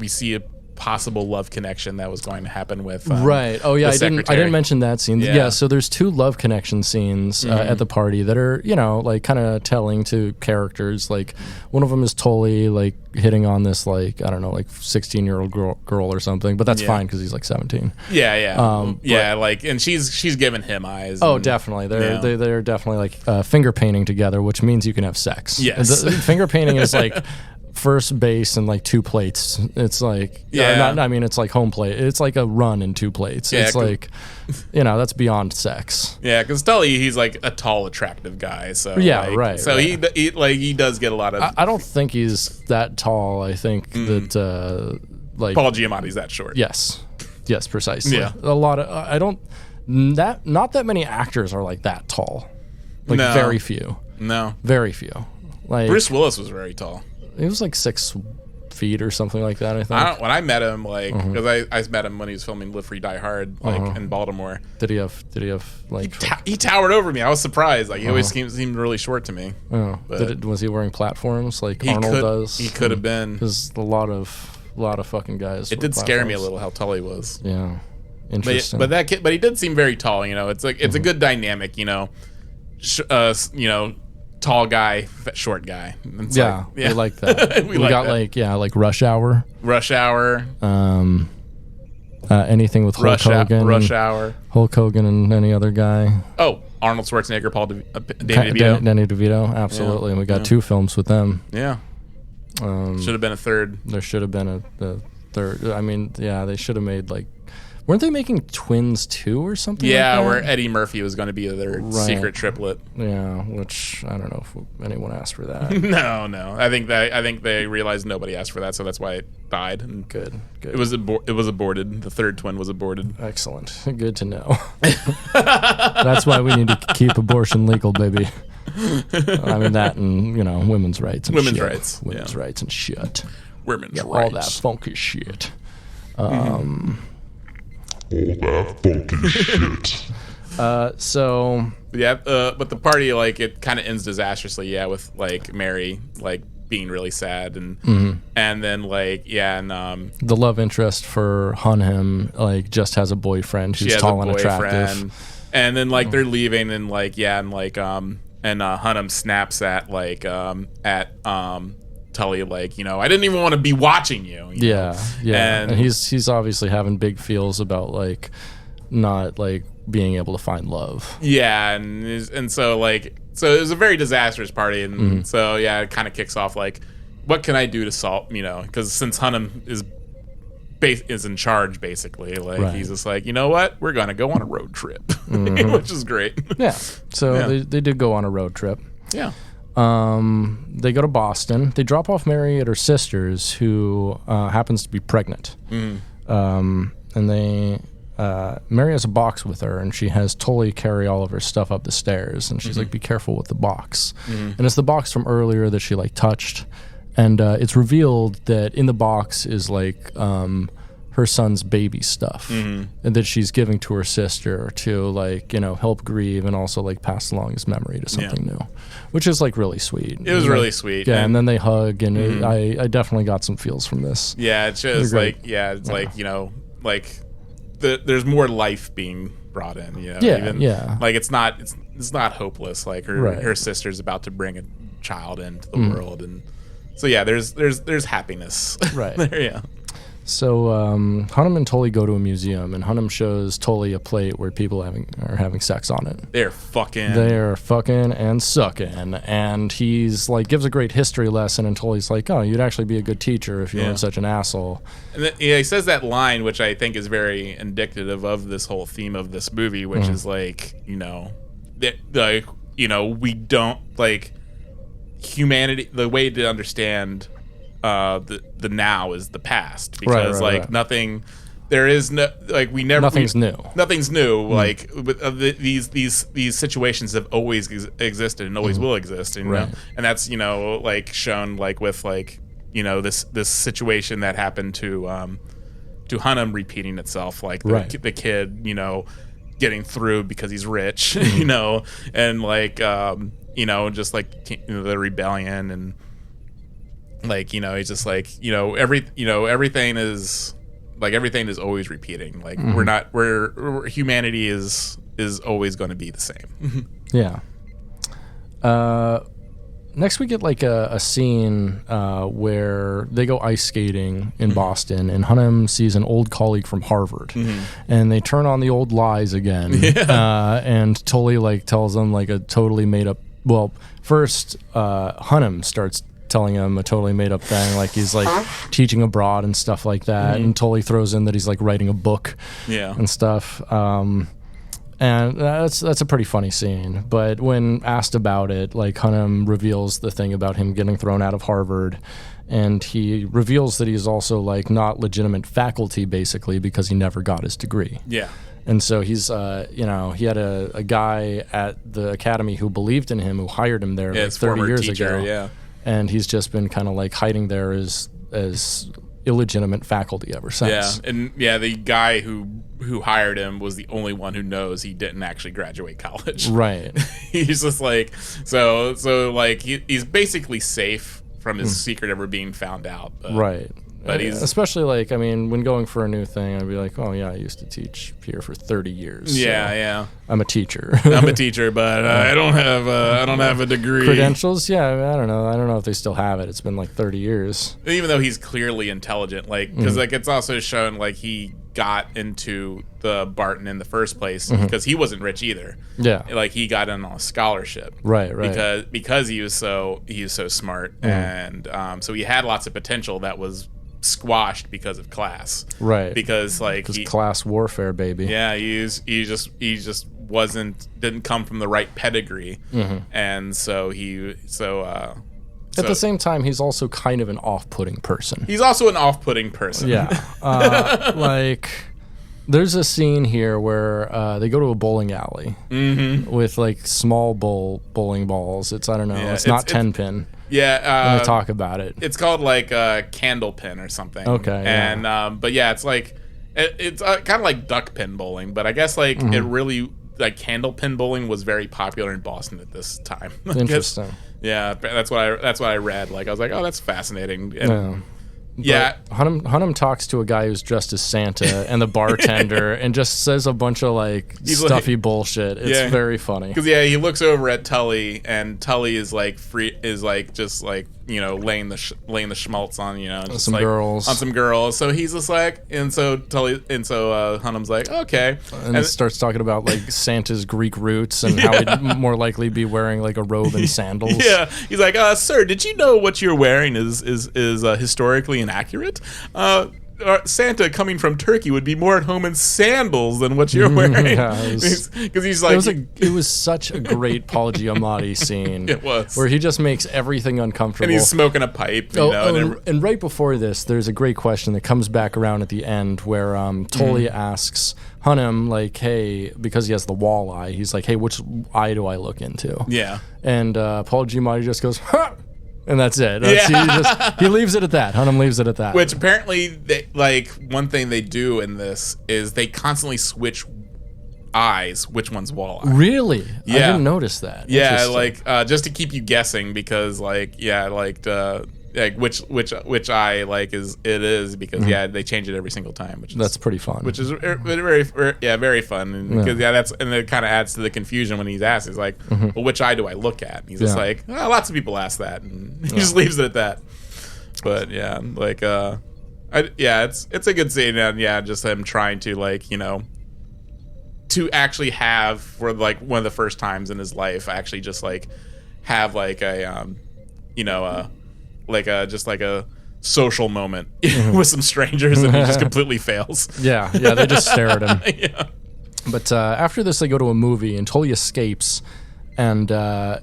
we see a possible love connection that was going to happen with right. Oh yeah, I didn't mention that scene. Yeah. So there's two love connection scenes at the party that are like kind of telling to characters. Like one of them is Tully like hitting on this like I don't know like 16-year-old girl or something, but that's fine because he's like 17. Like and she's giving him eyes. Oh, definitely. They're definitely like finger painting together, which means you can have sex. Yes. Finger painting is like first base and like two plates. It's like it's like home plate. It's like a run and two plates. It's like that's beyond sex. Yeah, because Tully, he's like a tall, attractive guy. So right. So he does get a lot of. I don't think he's that tall. I think that like Paul Giamatti's that short. Yes, precisely. Yeah. A lot of not that many actors are like that tall. Like very few. No, very few. Like Bruce Willis was very tall. He was like 6 feet or something like that, I think. When I met him, because I met him when he was filming Live Free Die Hard, in Baltimore. Did he have like? He towered over me. I was surprised. Like he always seemed really short to me. Oh, was he wearing platforms like Arnold does? He could have been. Because a lot of fucking guys. It did scare me a little how tall he was. Yeah, interesting. But he did seem very tall. It's like it's a good dynamic. Tall guy, short guy. We like that. we got that. like Rush Hour. Anything with Hulk Hogan. Rush Hour. Hulk Hogan and any other guy. Oh, Arnold Schwarzenegger, Danny DeVito. Danny DeVito, absolutely. And we got 2 films with them. Yeah. Should have been a third. There should have been a third. I mean, they should have made like Weren't they making Twins 2 or something? Yeah, like that? where Eddie Murphy was going to be their secret triplet. Yeah, which I don't know if anyone asked for that. No. I think they realized nobody asked for that, so that's why it died. And Good. it was aborted. The third twin was aborted. Excellent. Good to know. That's why we need to keep abortion legal, baby. I mean that, and women's rights. And Women's shit. rights. Women's rights and shit. Women's rights. All that funky shit. All that funky shit. So Yeah, but the party, like, it kind of ends disastrously. Yeah, with like Mary like being really sad, and then the love interest for Hunham like just has a boyfriend who's tall and attractive. And then like they're leaving, and Hunham snaps at Tully, like, I didn't even want to be watching you. You know? And he's obviously having big feels about like not like being able to find love. Yeah, and so it was a very disastrous party, and so it kind of kicks off like, what can I do to solve? Because since Hunham is in charge, basically, like he's just like, you know what, we're gonna go on a road trip, which is great. Yeah. So they did go on a road trip. Yeah. They go to Boston. They drop off Mary at her sister's, who happens to be pregnant. And Mary has a box with her, and she has Tully carry all of her stuff up the stairs, and she's like, be careful with the box. And it's the box from earlier that she like touched, and it's revealed that in the box is like her son's baby stuff, and that she's giving to her sister to like help grieve and also like pass along his memory to something new, which is like really sweet. It was really sweet. Yeah, and then they hug, and I definitely got some feels from this. Yeah, it's just like there's more life being brought in. Like it's not hopeless. Like her sister's about to bring a child into the world, and so there's happiness there. Yeah. So Hunham and Tully go to a museum, and Hunham shows Tully a plate where people are having sex on it. They're fucking and sucking, and he's like gives a great history lesson, and Tully's like, oh, you'd actually be a good teacher if you weren't such an asshole. And then, he says that line, which I think is very indicative of this whole theme of this movie, which is like, we don't like humanity. The way to understand the now is the past, because nothing, there is no, like, nothing's new. Like these situations have always existed and always will exist, and and that's like shown like with like this situation that happened to Hunham repeating itself, like the kid getting through because he's rich, and like just like the rebellion, and like he's just like everything is always repeating, like humanity is always going to be the same. Next we get like a scene where they go ice skating in Boston, and Hunham sees an old colleague from Harvard, and they turn on the old lies again, and Tully like tells them like a totally made up, well, first Hunham starts telling him a totally made up thing, like he's like teaching abroad and stuff like that, and Tully throws in that he's like writing a book and stuff, and that's a pretty funny scene. But when asked about it, like Hunham reveals the thing about him getting thrown out of Harvard, and he reveals that he's also like not legitimate faculty, basically, because he never got his degree. And so he's, he had a guy at the academy who believed in him, who hired him there like 30 years ago. And he's just been kind of like hiding there as illegitimate faculty ever since. The guy who hired him was the only one who knows he didn't actually graduate college. He's just like, so like he's basically safe from his secret ever being found out. But he's especially like, I mean, when going for a new thing, I'd be like, oh yeah, I used to teach here for 30 years. I'm a teacher. But I don't have a degree. Credentials? Yeah, I don't know if they still have it. It's been like 30 years. Even though he's clearly intelligent, like, because like it's also shown like he got into the Barton in the first place because he wasn't rich either. Like he got in on a scholarship. Because he was so smart, and so he had lots of potential that was squashed because of class. Right. Because like class warfare, baby. Yeah, he just didn't come from the right pedigree, and so at the same time, he's also kind of an off-putting person. He's also an off-putting person. Yeah. Like, there's a scene here where they go to a bowling alley with, like, small bowling balls. It's, I don't know, it's not 10-pin. Yeah. When they talk about it. It's called, like, candle pin or something. Okay. And, but yeah, it's like, it's kind of like duck pin bowling, but I guess, like, it really, like, candle pin bowling was very popular in Boston at this time. Interesting. Yeah, that's what I read. Like, I was like, oh, that's fascinating. And, yeah. Hunnam talks to a guy who's dressed as Santa and the bartender and just says a bunch of like stuffy bullshit. It's very funny. Because he looks over at Tully and Tully is like just like, you know, laying the schmaltz on, you know, just some like, girls. On some girls. So he's just like, and so Hunnam's like, okay. And starts talking about like Santa's Greek roots and how he'd more likely be wearing like a robe and sandals. Yeah. He's like, sir, did you know what you're wearing is historically inaccurate? Santa coming from Turkey would be more at home in sandals than what you're wearing. Because he's like, it was such a great Paul Giamatti scene. It was, where he just makes everything uncomfortable. And he's smoking a pipe. And right before this, there's a great question that comes back around at the end where Tully asks Hunnam, like, hey, because he has the wall eye, he's like, hey, which eye do I look into? Yeah. And Paul Giamatti just goes, huh! And that's it. He leaves it at that. Hunnam leaves it at that. Which apparently, one thing they do in this is they constantly switch eyes, which one's wall eye. Really? Yeah. I didn't notice that. Yeah, like just to keep you guessing, because like which eye like is because they change it every single time, that's pretty fun. Which is very fun, because and it kind of adds to the confusion when he's asked. He's like, well, which eye do I look at? And he's just like, lots of people ask that, and he just leaves it at that. But yeah, like it's a good scene, and just him trying to like, you know, to actually have for like one of the first times in his life actually just like have like a just like a social moment with some strangers, and he just completely fails. Yeah, they just stare at him. Yeah. But after this, they go to a movie, and Tully escapes, and Tully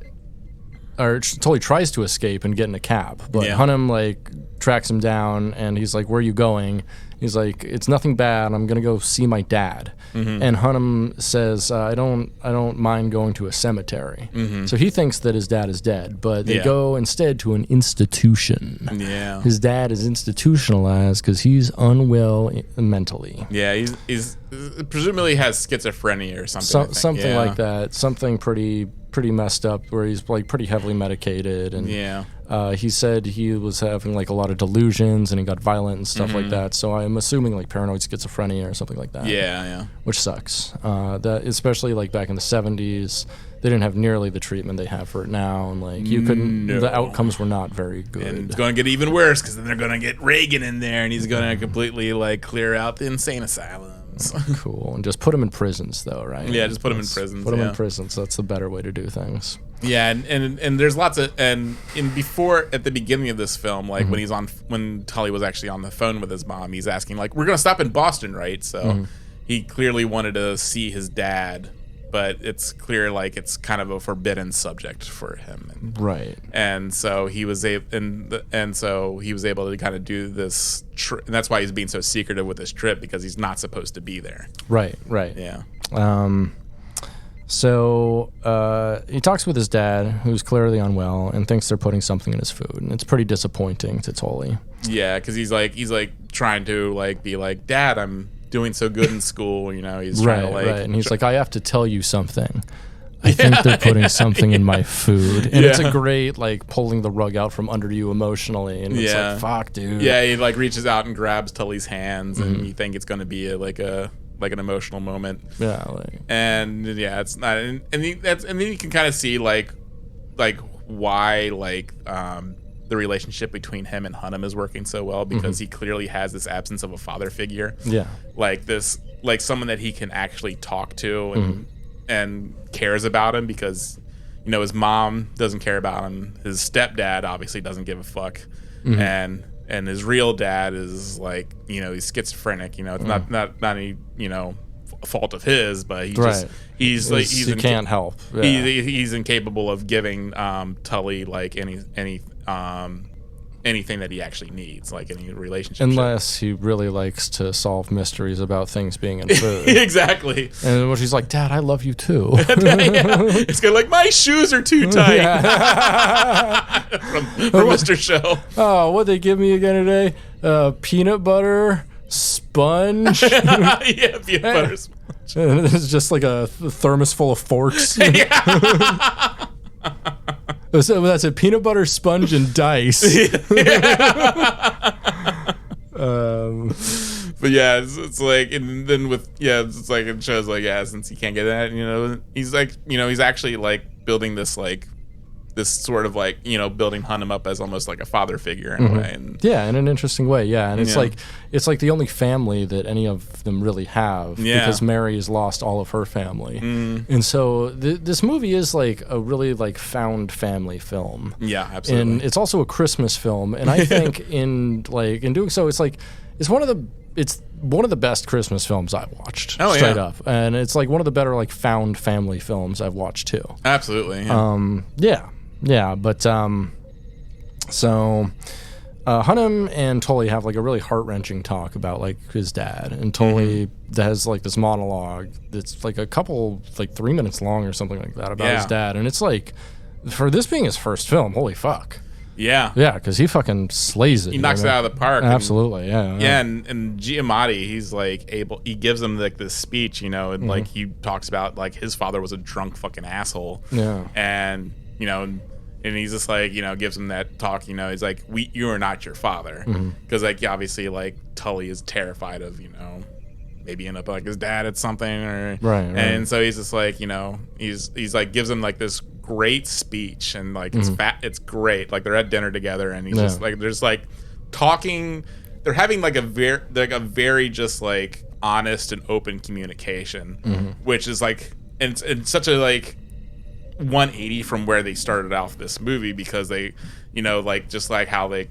tries to escape and get in a cab, but Hunnam like tracks him down, and he's like, "Where are you going?" He's like, "It's nothing bad. I'm gonna go see my dad." And Hunnam says, "I don't mind going to a cemetery." So he thinks that his dad is dead, but they go instead to an institution. Yeah, his dad is institutionalized because he's unwell mentally. Yeah, he's presumably has schizophrenia or something. Something like that. Something pretty messed up, where he's like pretty heavily medicated, and he said he was having like a lot of delusions and he got violent and stuff like that. So I'm assuming like paranoid schizophrenia or something like that. Yeah. Which sucks. That especially like back in the 70s, they didn't have nearly the treatment they have for it now, and like you couldn't. The outcomes were not very good. And it's going to get even worse because then they're going to get Reagan in there, and he's going to completely like clear out the insane asylums. Cool. And just put them in prisons, though, right? Yeah, just put them in prisons. Put them in prisons. That's the better way to do things. Yeah, and there's lots of before at the beginning of this film, like when Tully was actually on the phone with his mom, he's asking like, "We're gonna stop in Boston, right?" So he clearly wanted to see his dad, but it's clear like it's kind of a forbidden subject for him, right? And so he was able to kind of do this, and that's why he's being so secretive with this trip, because he's not supposed to be there. Right. Yeah. So he talks with his dad, who's clearly unwell, and thinks they're putting something in his food, and it's pretty disappointing to Tully. Yeah, because he's like trying to like be like, "Dad, I'm doing so good in school," you know. He's trying to like, and he's like, "I have to tell you something. I think they're putting something in my food," and it's a great like pulling the rug out from under you emotionally, and it's like, "Fuck, dude." Yeah, he like reaches out and grabs Tully's hands, and you think it's going to be like an emotional moment. Yeah, and it's not, and then you can kind of see like why like the relationship between him and Hunnam is working so well, because he clearly has this absence of a father figure. Yeah, like this, like someone that he can actually talk to and cares about him, because you know his mom doesn't care about him, his stepdad obviously doesn't give a fuck, and and his real dad is like, you know, he's schizophrenic. You know, it's not any, you know, fault of his, but he just he can't help. Yeah. He's incapable of giving Tully like anything that he actually needs, like any relationship. Unless he really likes to solve mysteries about things being in food. Exactly. And when she's like, Dad, I love you too. It's kind of like, my shoes are too tight. from Mr. Show. Oh, what'd they give me again today? Peanut butter sponge. Yeah, peanut butter sponge. It's just like a thermos full of forks. So that's a peanut butter sponge and dice. But yeah, it's like, and then it's like it shows like, yeah, since he can't get that, you know, he's like, you know, he's actually like building this sort of like, you know, building Hunnam up as almost like a father figure in a way. And yeah, in an interesting way. Yeah, and it's like the only family that any of them really have, because Mary has lost all of her family, and so this movie is like a really like found family film. Yeah, absolutely. And it's also a Christmas film, and I think in doing so, it's one of the best Christmas films I've watched. Straight up, and it's like one of the better like found family films I've watched too. Absolutely. Yeah, but so Hunnam and Tully have like a really heart-wrenching talk about like his dad, and Tully has like this monologue that's like a couple, like 3 minutes long or something like that about his dad, and it's like, for this being his first film, holy fuck. Yeah, because he fucking slays it. He knocks it out of the park. Absolutely, and Giamatti, he's like he gives him like this speech, you know, and like he talks about like his father was a drunk fucking asshole. Yeah, and you know. And he's just like, you know, gives him that talk, you know, he's like, you are not your father. Because, like, obviously, like, Tully is terrified of, you know, maybe end up like his dad at something. Or right. And so he's just like, you know, he's like, gives him, like, this great speech. And, like, it's great. Like, they're at dinner together. And he's just, like, there's, like, talking. They're having, like, a very just, like, honest and open communication. Which is, like, and it's such a, like, 180 from where they started off this movie, because they, you know, like just like how they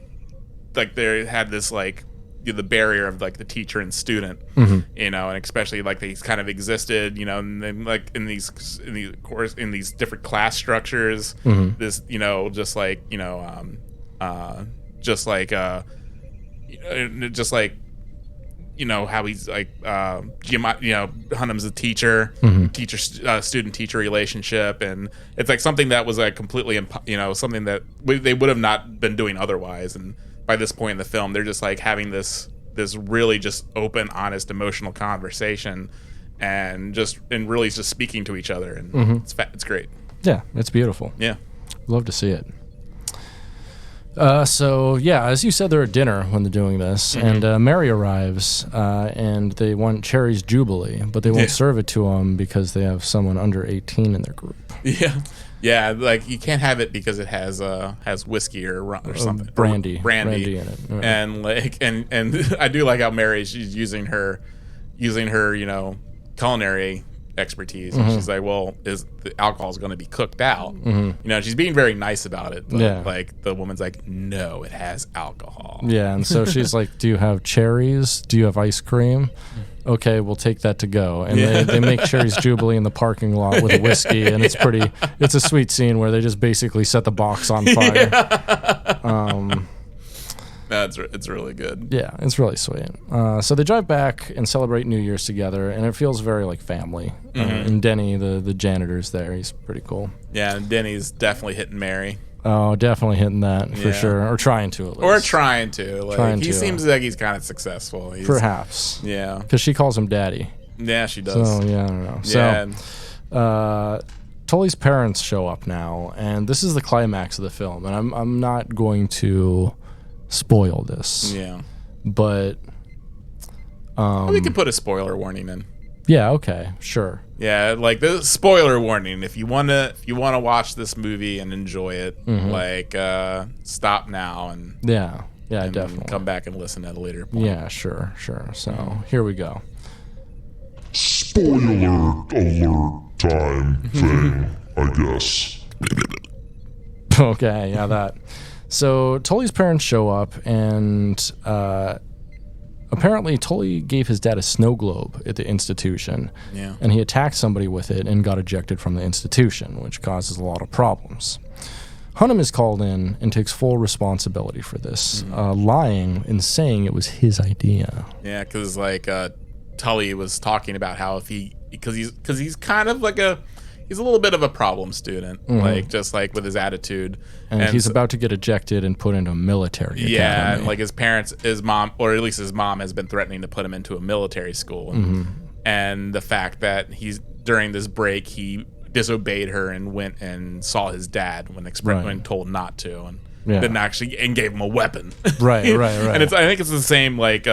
had this like, you know, the barrier of like the teacher and student, you know, and especially like they kind of existed, you know, and then like in these different class structures, this, you know, just like, you know, just like you know, how he's like, you know, Hunnam's a teacher, student teacher relationship, and it's like something that was like completely, you know, something that they would have not been doing otherwise. And by this point in the film, they're just like having this really just open, honest, emotional conversation, and really just speaking to each other, and it's great. Yeah, it's beautiful. Yeah, love to see it. So yeah, as you said, they're at dinner when they're doing this, and Mary arrives, and they want Cherry's Jubilee, but they won't serve it to them because they have someone under 18 in their group. Yeah, like you can't have it because it has whiskey or rum or something, brandy in it, right. And like and I do like how Mary, she's using her you know, culinary expertise, and she's like, well, is the alcohol is going to be cooked out, you know, she's being very nice about it, but like the woman's like, no, it has alcohol. And so she's like, do you have cherries, do you have ice cream? Okay, we'll take that to go. And they make Cherry's Jubilee in the parking lot with a whiskey, and it's a sweet scene where they just basically set the box on fire. It's really good. Yeah, it's really sweet. So they drive back and celebrate New Year's together, and it feels very like family. And Denny, the janitor's there. He's pretty cool. Yeah, and Denny's definitely hitting Mary. Oh, definitely hitting that for sure, or trying to at least. Or trying to. Like, he seems like he's kind of successful. Perhaps. Yeah. Because she calls him Daddy. Yeah, she does. So yeah, I don't know. Yeah. So, Tully's parents show up now, and this is the climax of the film, and I'm not going to spoil this. Yeah. But we could put a spoiler warning in. Yeah, okay, sure. Yeah, like the spoiler warning. If you wanna watch this movie and enjoy it, like stop now and definitely come back and listen at a later point. Yeah, sure. So here we go. Spoiler alert time thing, I guess. Okay, yeah, that. So Tully's parents show up, and apparently Tully gave his dad a snow globe at the institution. Yeah. And he attacked somebody with it and got ejected from the institution, which causes a lot of problems. Hunnam is called in and takes full responsibility for this, lying and saying it was his idea. Yeah, because like Tully was talking about how because he's kind of like he's a little bit of a problem student, like just like with his attitude, and he's about to get ejected and put into a military academy. Yeah, and like his mom, or at least his mom, has been threatening to put him into a military school, and the fact that during this break he disobeyed her and went and saw his dad when told not to, and didn't actually, and gave him a weapon. Right. And I think it's the same like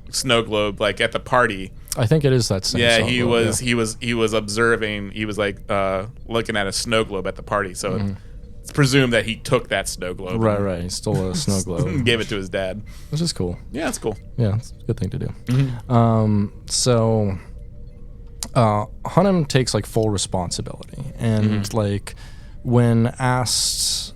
snow globe, like at the party. I think it is that same. Yeah, he was observing. He was like looking at a snow globe at the party. So it's presumed that he took that snow globe. Right. He stole a snow globe and gave it to his dad, which is cool. Yeah, it's cool. Yeah, it's a good thing to do. So Hunnam takes like full responsibility, and like when asked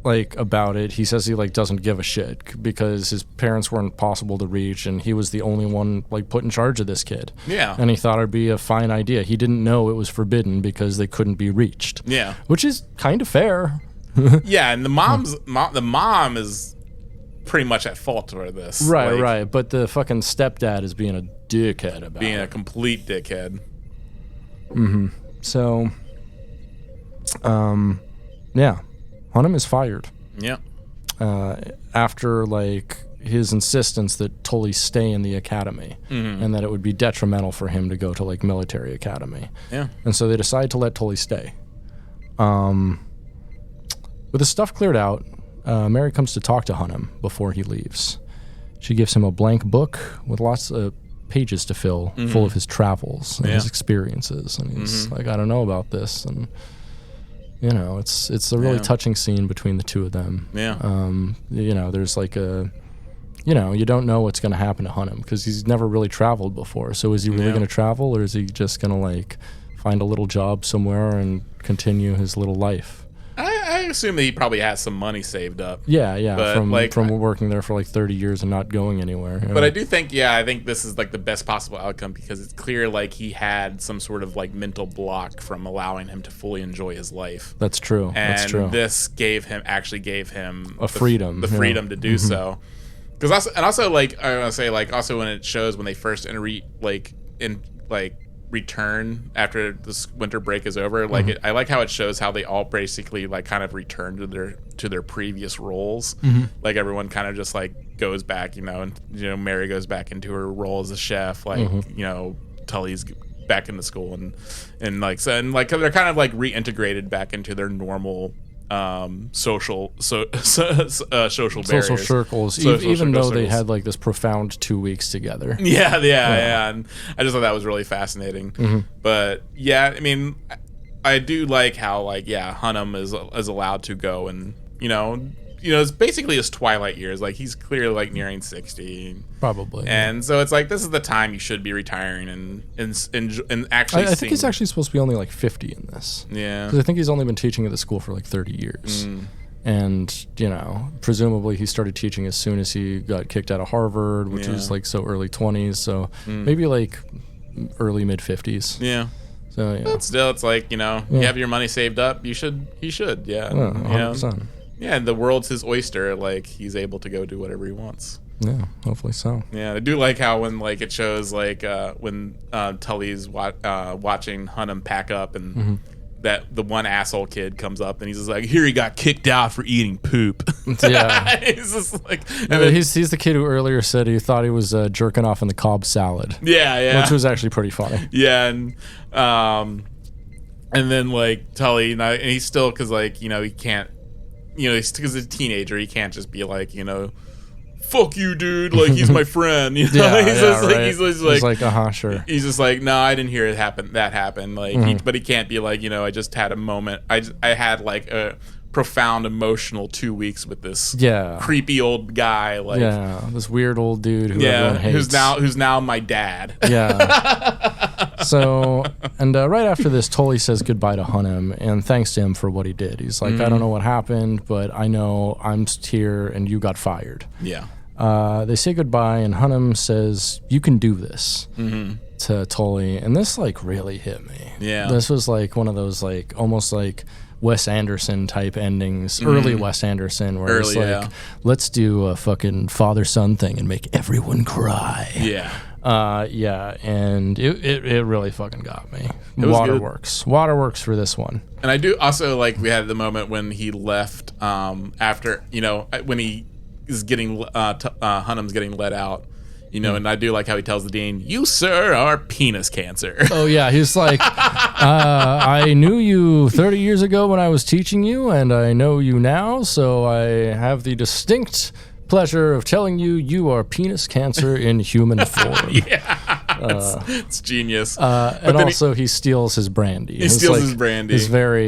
like about it, he says he like doesn't give a shit because his parents weren't possible to reach, and he was the only one like put in charge of this kid. Yeah, and he thought it'd be a fine idea. He didn't know it was forbidden because they couldn't be reached. Yeah, which is kind of fair. Yeah, and the mom is pretty much at fault for this. Right. But the fucking stepdad is being a dickhead about being a complete dickhead. So, yeah, Hunnam is fired. Yeah. After like his insistence that Tully stay in the academy, and that it would be detrimental for him to go to like military academy. Yeah. And so they decide to let Tully stay. With his stuff cleared out, Mary comes to talk to Hunnam before he leaves. She gives him a blank book with lots of pages to fill, full of his travels and his experiences, and he's like, I don't know about this, and you know, it's a really touching scene between the two of them. You know, there's like you don't know what's going to happen to Hunnam because he's never really traveled before. So is he really going to travel, or is he just going to like find a little job somewhere and continue his little life? I assume that he probably has some money saved up. Yeah, from working there for like 30 years and not going anywhere. But I do think, I think this is like the best possible outcome because it's clear like he had some sort of like mental block from allowing him to fully enjoy his life. That's true. And this gave him a freedom, the freedom to do so. Because also like I want to say like also when it shows when they first return after this winter break is over, like I like how it shows how they all basically like kind of return to their previous roles. Like everyone kind of just like goes back, and Mary goes back into her role as a chef, like Tully's back into school, and like they're kind of like reintegrated back into their normal social barriers, circles, even though they had like this profound 2 weeks together. Yeah, and I just thought that was really fascinating. But yeah, I mean, I do like how like Hunnam is allowed to go, and it's basically his twilight years. Like he's clearly like nearing 60, probably, and so it's like this is the time you should be retiring and actually. I think he's actually supposed to be only like 50 in this. Yeah, because I think he's only been teaching at the school for like 30 years, and presumably he started teaching as soon as he got kicked out of Harvard, which was like so early 20s. So maybe like early mid 50s. Yeah. So but still, it's like you have your money saved up. He should. Yeah. 100%. Yeah, the world's his oyster. Like he's able to go do whatever he wants. Yeah, hopefully so. Yeah, I do like how when like it shows like when Tully's watching Hunnam pack up, and that the one asshole kid comes up and he's just like, "Here he got kicked out for eating poop." Yeah, he's just like, he's the kid who earlier said he thought he was jerking off in the Cobb salad. Yeah, which was actually pretty funny. Yeah, and then like Tully, and he's still because like he can't. Because he's a teenager, he can't just be like, fuck you, dude. Like he's my friend. He's like, sure. He's just like, no, I didn't hear that happen. Like, but he can't be like, I just had a moment. I had like a profound emotional 2 weeks with this creepy old guy. Like, this weird old dude who everyone hates. who's now my dad. Yeah. So, and right after this, Tully says goodbye to Hunnam and thanks to him for what he did. He's like, I don't know what happened, but I know I'm here and you got fired. Yeah. They say goodbye, and Hunnam says, you can do this to Tully. And this, like, really hit me. Yeah. This was, like, one of those, like, almost like Wes Anderson type endings, early Wes Anderson, where it's like, let's do a fucking father-son thing and make everyone cry. Yeah. And it really fucking got me. Waterworks for this one. And I do also like we had the moment when he left after, you know, when he is getting Hunnam's getting let out, you know, and I do like how he tells the dean, "You, sir, are penis cancer." Oh yeah, he's like, I knew you 30 years ago when I was teaching you, and I know you now, so I have the distinct pleasure of telling you you are penis cancer in human form. It's genius. And also he steals his brandy. He steals his brandy.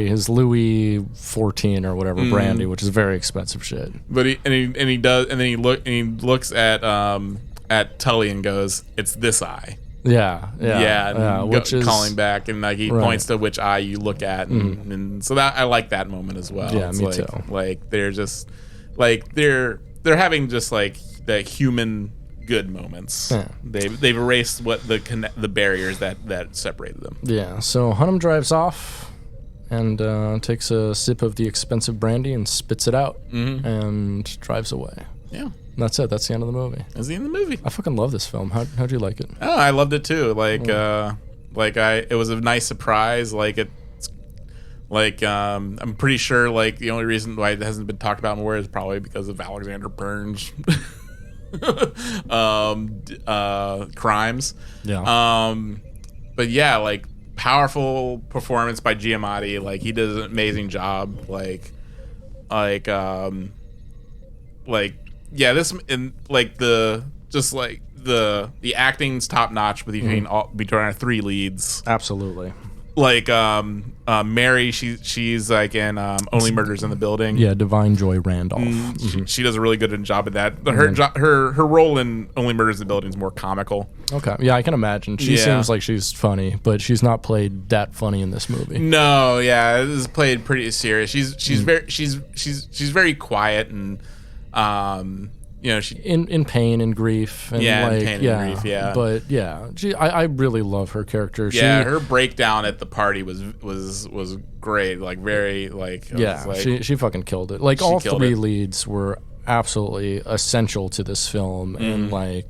His Louis 14 or whatever brandy, which is very expensive shit. But he looks at Tully and goes, "It's this eye." Which is calling back, and like he points to which eye you look at, and so that I like that moment as well. Yeah, it's me like, too. Like they're just like they're having just like the human good moments. Yeah. They've erased what the barriers that separated them. Yeah. So Hunnam drives off and takes a sip of the expensive brandy and spits it out and drives away. Yeah. And that's it. That's the end of the movie. Is he in the movie? I fucking love this film. How'd you like it? Oh, I loved it too. It was a nice surprise. I'm pretty sure like the only reason why it hasn't been talked about more is probably because of Alexander Burns' crimes. Yeah. But yeah, like powerful performance by Giamatti. Like he does an amazing job. This and like the acting's top notch between our three leads. Absolutely. Like Mary, she's like in Only Murders in the Building. Yeah, Divine Joy Randolph. She does a really good job at that. Her role in Only Murders in the Building is more comical. Okay, yeah, I can imagine. She seems like she's funny, but she's not played that funny in this movie. No, yeah, it is played pretty serious. She's very quiet and she in pain and grief and and grief. But yeah, I really love her character. Her breakdown at the party was great. Like very she fucking killed it. Like all three leads were absolutely essential to this film, and like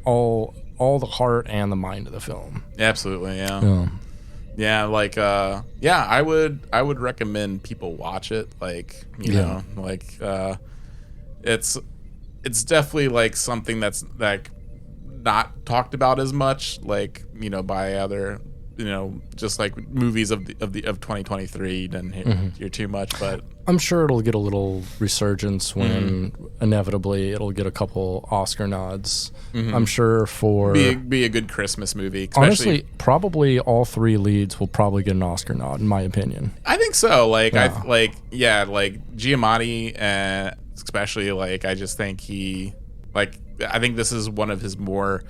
all the heart and the mind of the film. Absolutely, yeah. I would recommend people watch it. It's definitely like something that's like not talked about as much, like by other just like movies of 2023. You didn't hear too much, but I'm sure it'll get a little resurgence when inevitably it'll get a couple Oscar nods. I'm sure for be a good Christmas movie. Honestly, probably all three leads will probably get an Oscar nod, in my opinion. I think so. Like Giamatti, especially I just think I think this is one of his more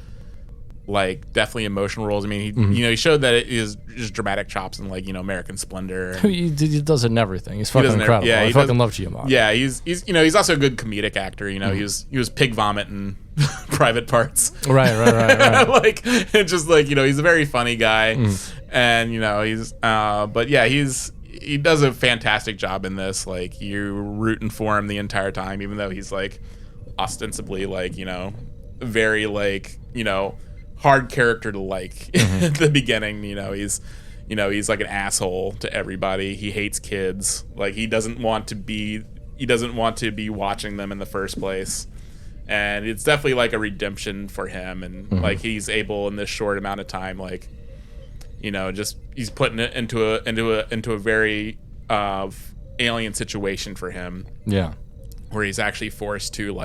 definitely emotional roles. I mean, he showed that it is just dramatic chops in American Splendor. He does it in everything. He's fucking incredible. Yeah, I fucking love Giamatti. Yeah, he's also a good comedic actor. He was pig vomit in Private Parts. Right. It's just he's a very funny guy, and he does a fantastic job in this. Like you're rooting for him the entire time, even though he's ostensibly very hard character to like at the beginning. He's like an asshole to everybody. He hates kids. Like he doesn't want to be watching them in the first place. And it's definitely like a redemption for him, and he's able in this short amount of time, he's putting it into a very alien situation for him. Yeah, where he's actually forced to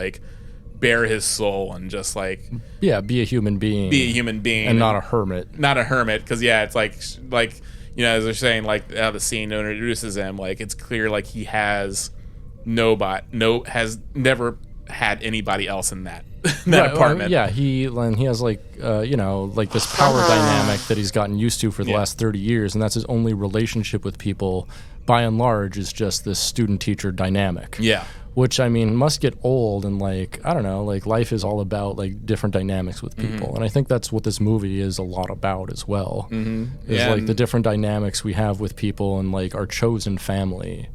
bare his soul and just be a human being, and not a hermit. Because it's as they're saying, how the scene introduces him, it's clear he has never had anybody else in that apartment. Yeah, he has like like this power dynamic that he's gotten used to for the last 30 years, and that's his only relationship with people. By and large, is just this student-teacher dynamic. Yeah. Which, I mean, must get old, and like, I don't know, like life is all about like different dynamics with people. And I think that's what this movie is a lot about as well. Is like the different dynamics we have with people and like our chosen family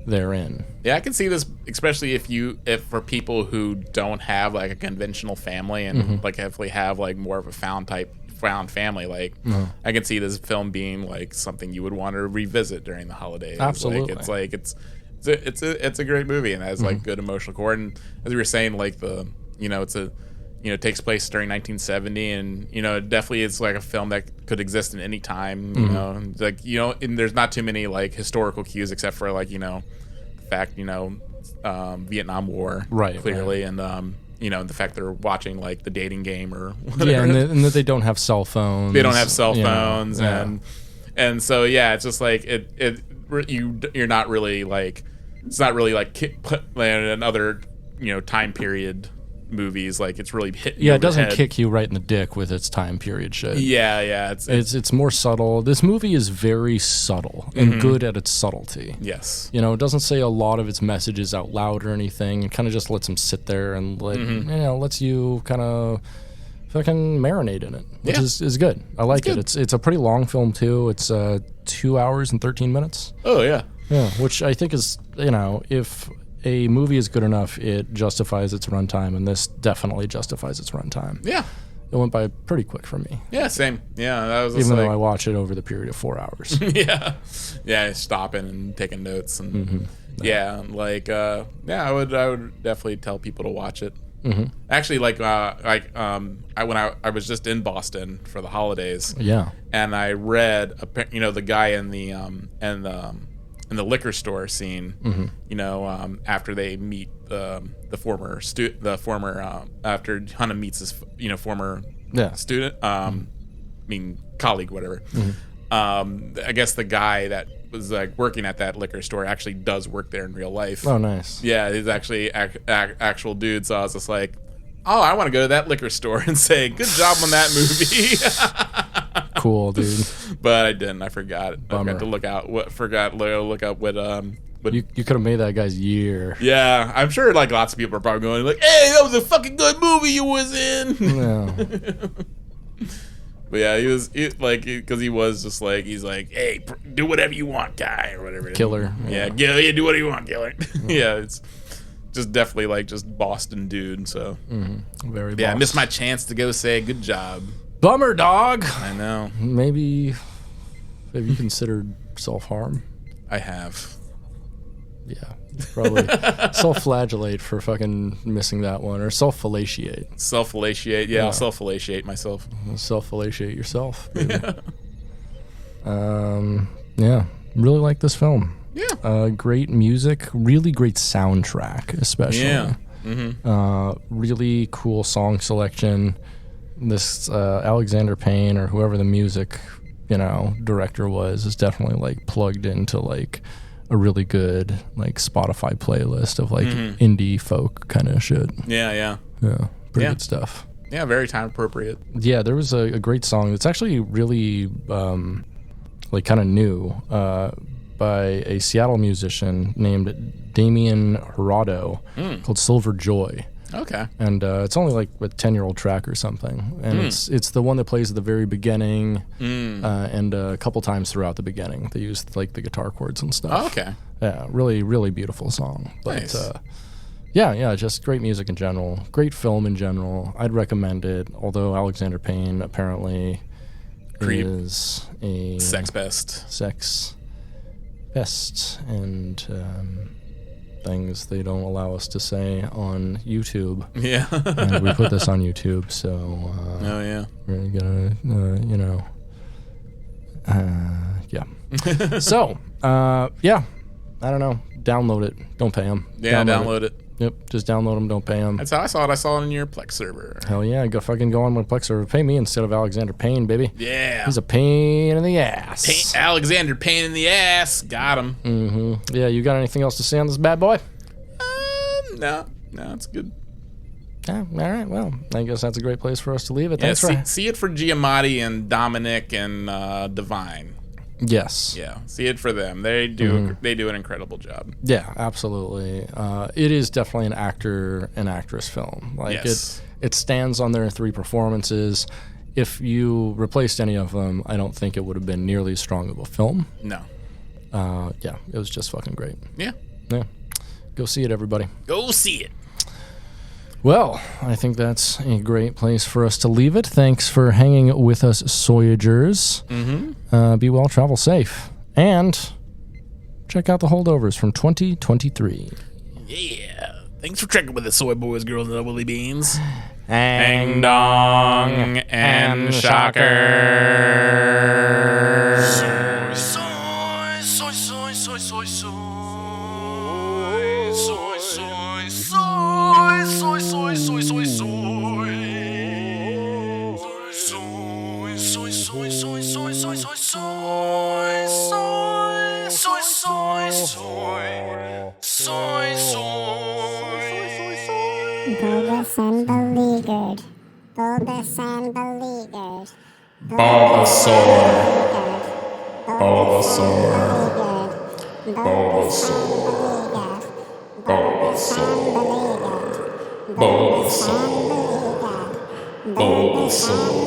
therein. Yeah, I can see this, especially if for people who don't have like a conventional family and like definitely have like more of a found family, like I can see this film being like something you would want to revisit during the holidays. Absolutely. It's a great movie and has like good emotional core. And as we were saying, like it takes place during 1970, and it definitely is like a film that could exist in any time. And there's not too many like historical cues except for like the fact Vietnam War, right, clearly, and the fact they're watching like the dating game or whatever. Yeah, and that they don't have cell phones. They don't have cell phones, and so it's just like you're not really like, it's not really like in other time period movies, like it's really hit it doesn't kick you right in the dick with its time period shit. It's more subtle. This movie is very subtle and good at its subtlety. Yes. It doesn't say a lot of its messages out loud or anything. It kind of just lets them sit there and lets you kind of fucking marinate in it, which is good. I like it. It's a pretty long film too. It's 2 hours and 13 minutes. Oh yeah. Yeah, which I think is, if a movie is good enough, it justifies its runtime, and this definitely justifies its runtime. Yeah. It went by pretty quick for me. Yeah, same. Yeah, that was even though I watched it over the period of 4 hours. Yeah, stopping and taking notes and I would definitely tell people to watch it. Actually, when I was just in Boston for the holidays. Yeah. And I read, the guy in the liquor store scene, after they meet the former after Hunter meets his former student, colleague, whatever. I guess the guy that was like working at that liquor store actually does work there in real life. Oh, nice. Yeah, he's actually actual dude. So I was just like, oh, I want to go to that liquor store and say good job on that movie. Cool, dude. But I didn't. I forgot. Bummer. I forgot to look up what you could have made that guy's year. Yeah, I'm sure like lots of people are probably going like, hey, that was a fucking good movie you was in. No. But yeah, because he was just like, he's like, hey, do whatever you want, guy, or whatever. Killer. Yeah, do whatever you want, killer. Yeah, it's just definitely like just Boston dude. So very. Yeah, I missed my chance to go say good job. Bummer, dog. I know. Maybe have you considered self-harm? I have. Yeah, probably self-flagellate for fucking missing that one, or self-fellatiate. Self-fellatiate, yeah. I'll self-fellatiate myself. Self-fellatiate yourself. Baby. Yeah, really like this film. Yeah. Great music, really great soundtrack, especially. Yeah. Really cool song selection. This Alexander Payne, or whoever the music, director was, is definitely like plugged into like a really good like Spotify playlist of like indie folk kind of shit. Yeah. Pretty good stuff. Yeah, very time appropriate. Yeah, there was a great song that's actually really like kind of new by a Seattle musician named Damien Hirado called Silver Joy. Okay. And it's only like a 10-year-old track or something. And it's the one that plays at the very beginning and a couple times throughout the beginning. They used like the guitar chords and stuff. Oh, okay. Yeah, really, really beautiful song. But nice. Yeah, just great music in general. Great film in general. I'd recommend it, although Alexander Payne apparently is a sex pest and things they don't allow us to say on YouTube. Yeah. And we put this on YouTube, so oh yeah, we're gonna yeah. So yeah, I don't know, download it, don't pay them. Yeah, download it. Yep, just download them, don't pay them. That's how I saw it. I saw it in your Plex server. Hell yeah, go on my Plex server. Pay me instead of Alexander Payne, baby. Yeah. He's a pain in the ass. Alexander Payne in the ass. Got him. Yeah, you got anything else to say on this bad boy? No, it's good. Yeah, all right. Well, I guess that's a great place for us to leave it. Yeah, Thanks see it for Giamatti and Dominic and Divine. Yes. Yeah, see it for them. They do an incredible job. Yeah, absolutely. It is definitely an actor and actress film. Like Yes. it stands on their 3 performances. If you replaced any of them, I don't think it would have been nearly as strong of a film. No. Yeah, it was just fucking great. Yeah. Yeah. Go see it, everybody. Go see it. Well, I think that's a great place for us to leave it. Thanks for hanging with us, Soyagers. Be well, travel safe, and check out the Holdovers from 2023. Yeah. Thanks for checking with the Soy Boys, Girls, and the Willy Beans. Hang Dong and Shocker. Soy, soy, soy, soy, soy, soy. Soy, soy, soy, soy, soy, soy, soy, soy. Soy, soy, soy, soy, soy, soy, soy, soy. Soy, soy, soy, soy, soy. Bulbous and beleaguered. Bulbous and beleaguered. Bulbasaur. Bulbasaur. Bulbasaur. Bulbasaur. Bulbasaur.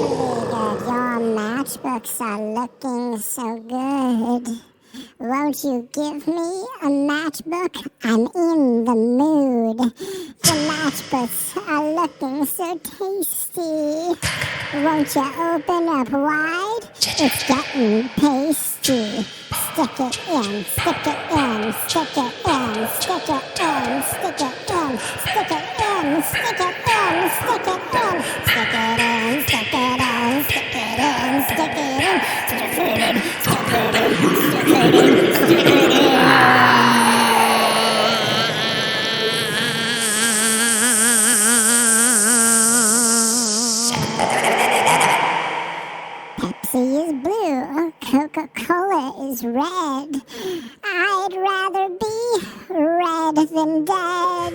Your matchbooks are looking so good. Won't you give me a matchbook? I'm in the mood. The matchbooks are looking so tasty. Won't you open up wide? It's getting pasty. Stick it in, stick it in, stick it in, stick it in, stick it in, stick it in, stick it in, stick it in, stick it in, stick it in, stick it in, stick it in, stick it in, stick it in, stick it in, stick it in. Pepsi is blue, Coca-Cola is red. I'd rather be red than dead.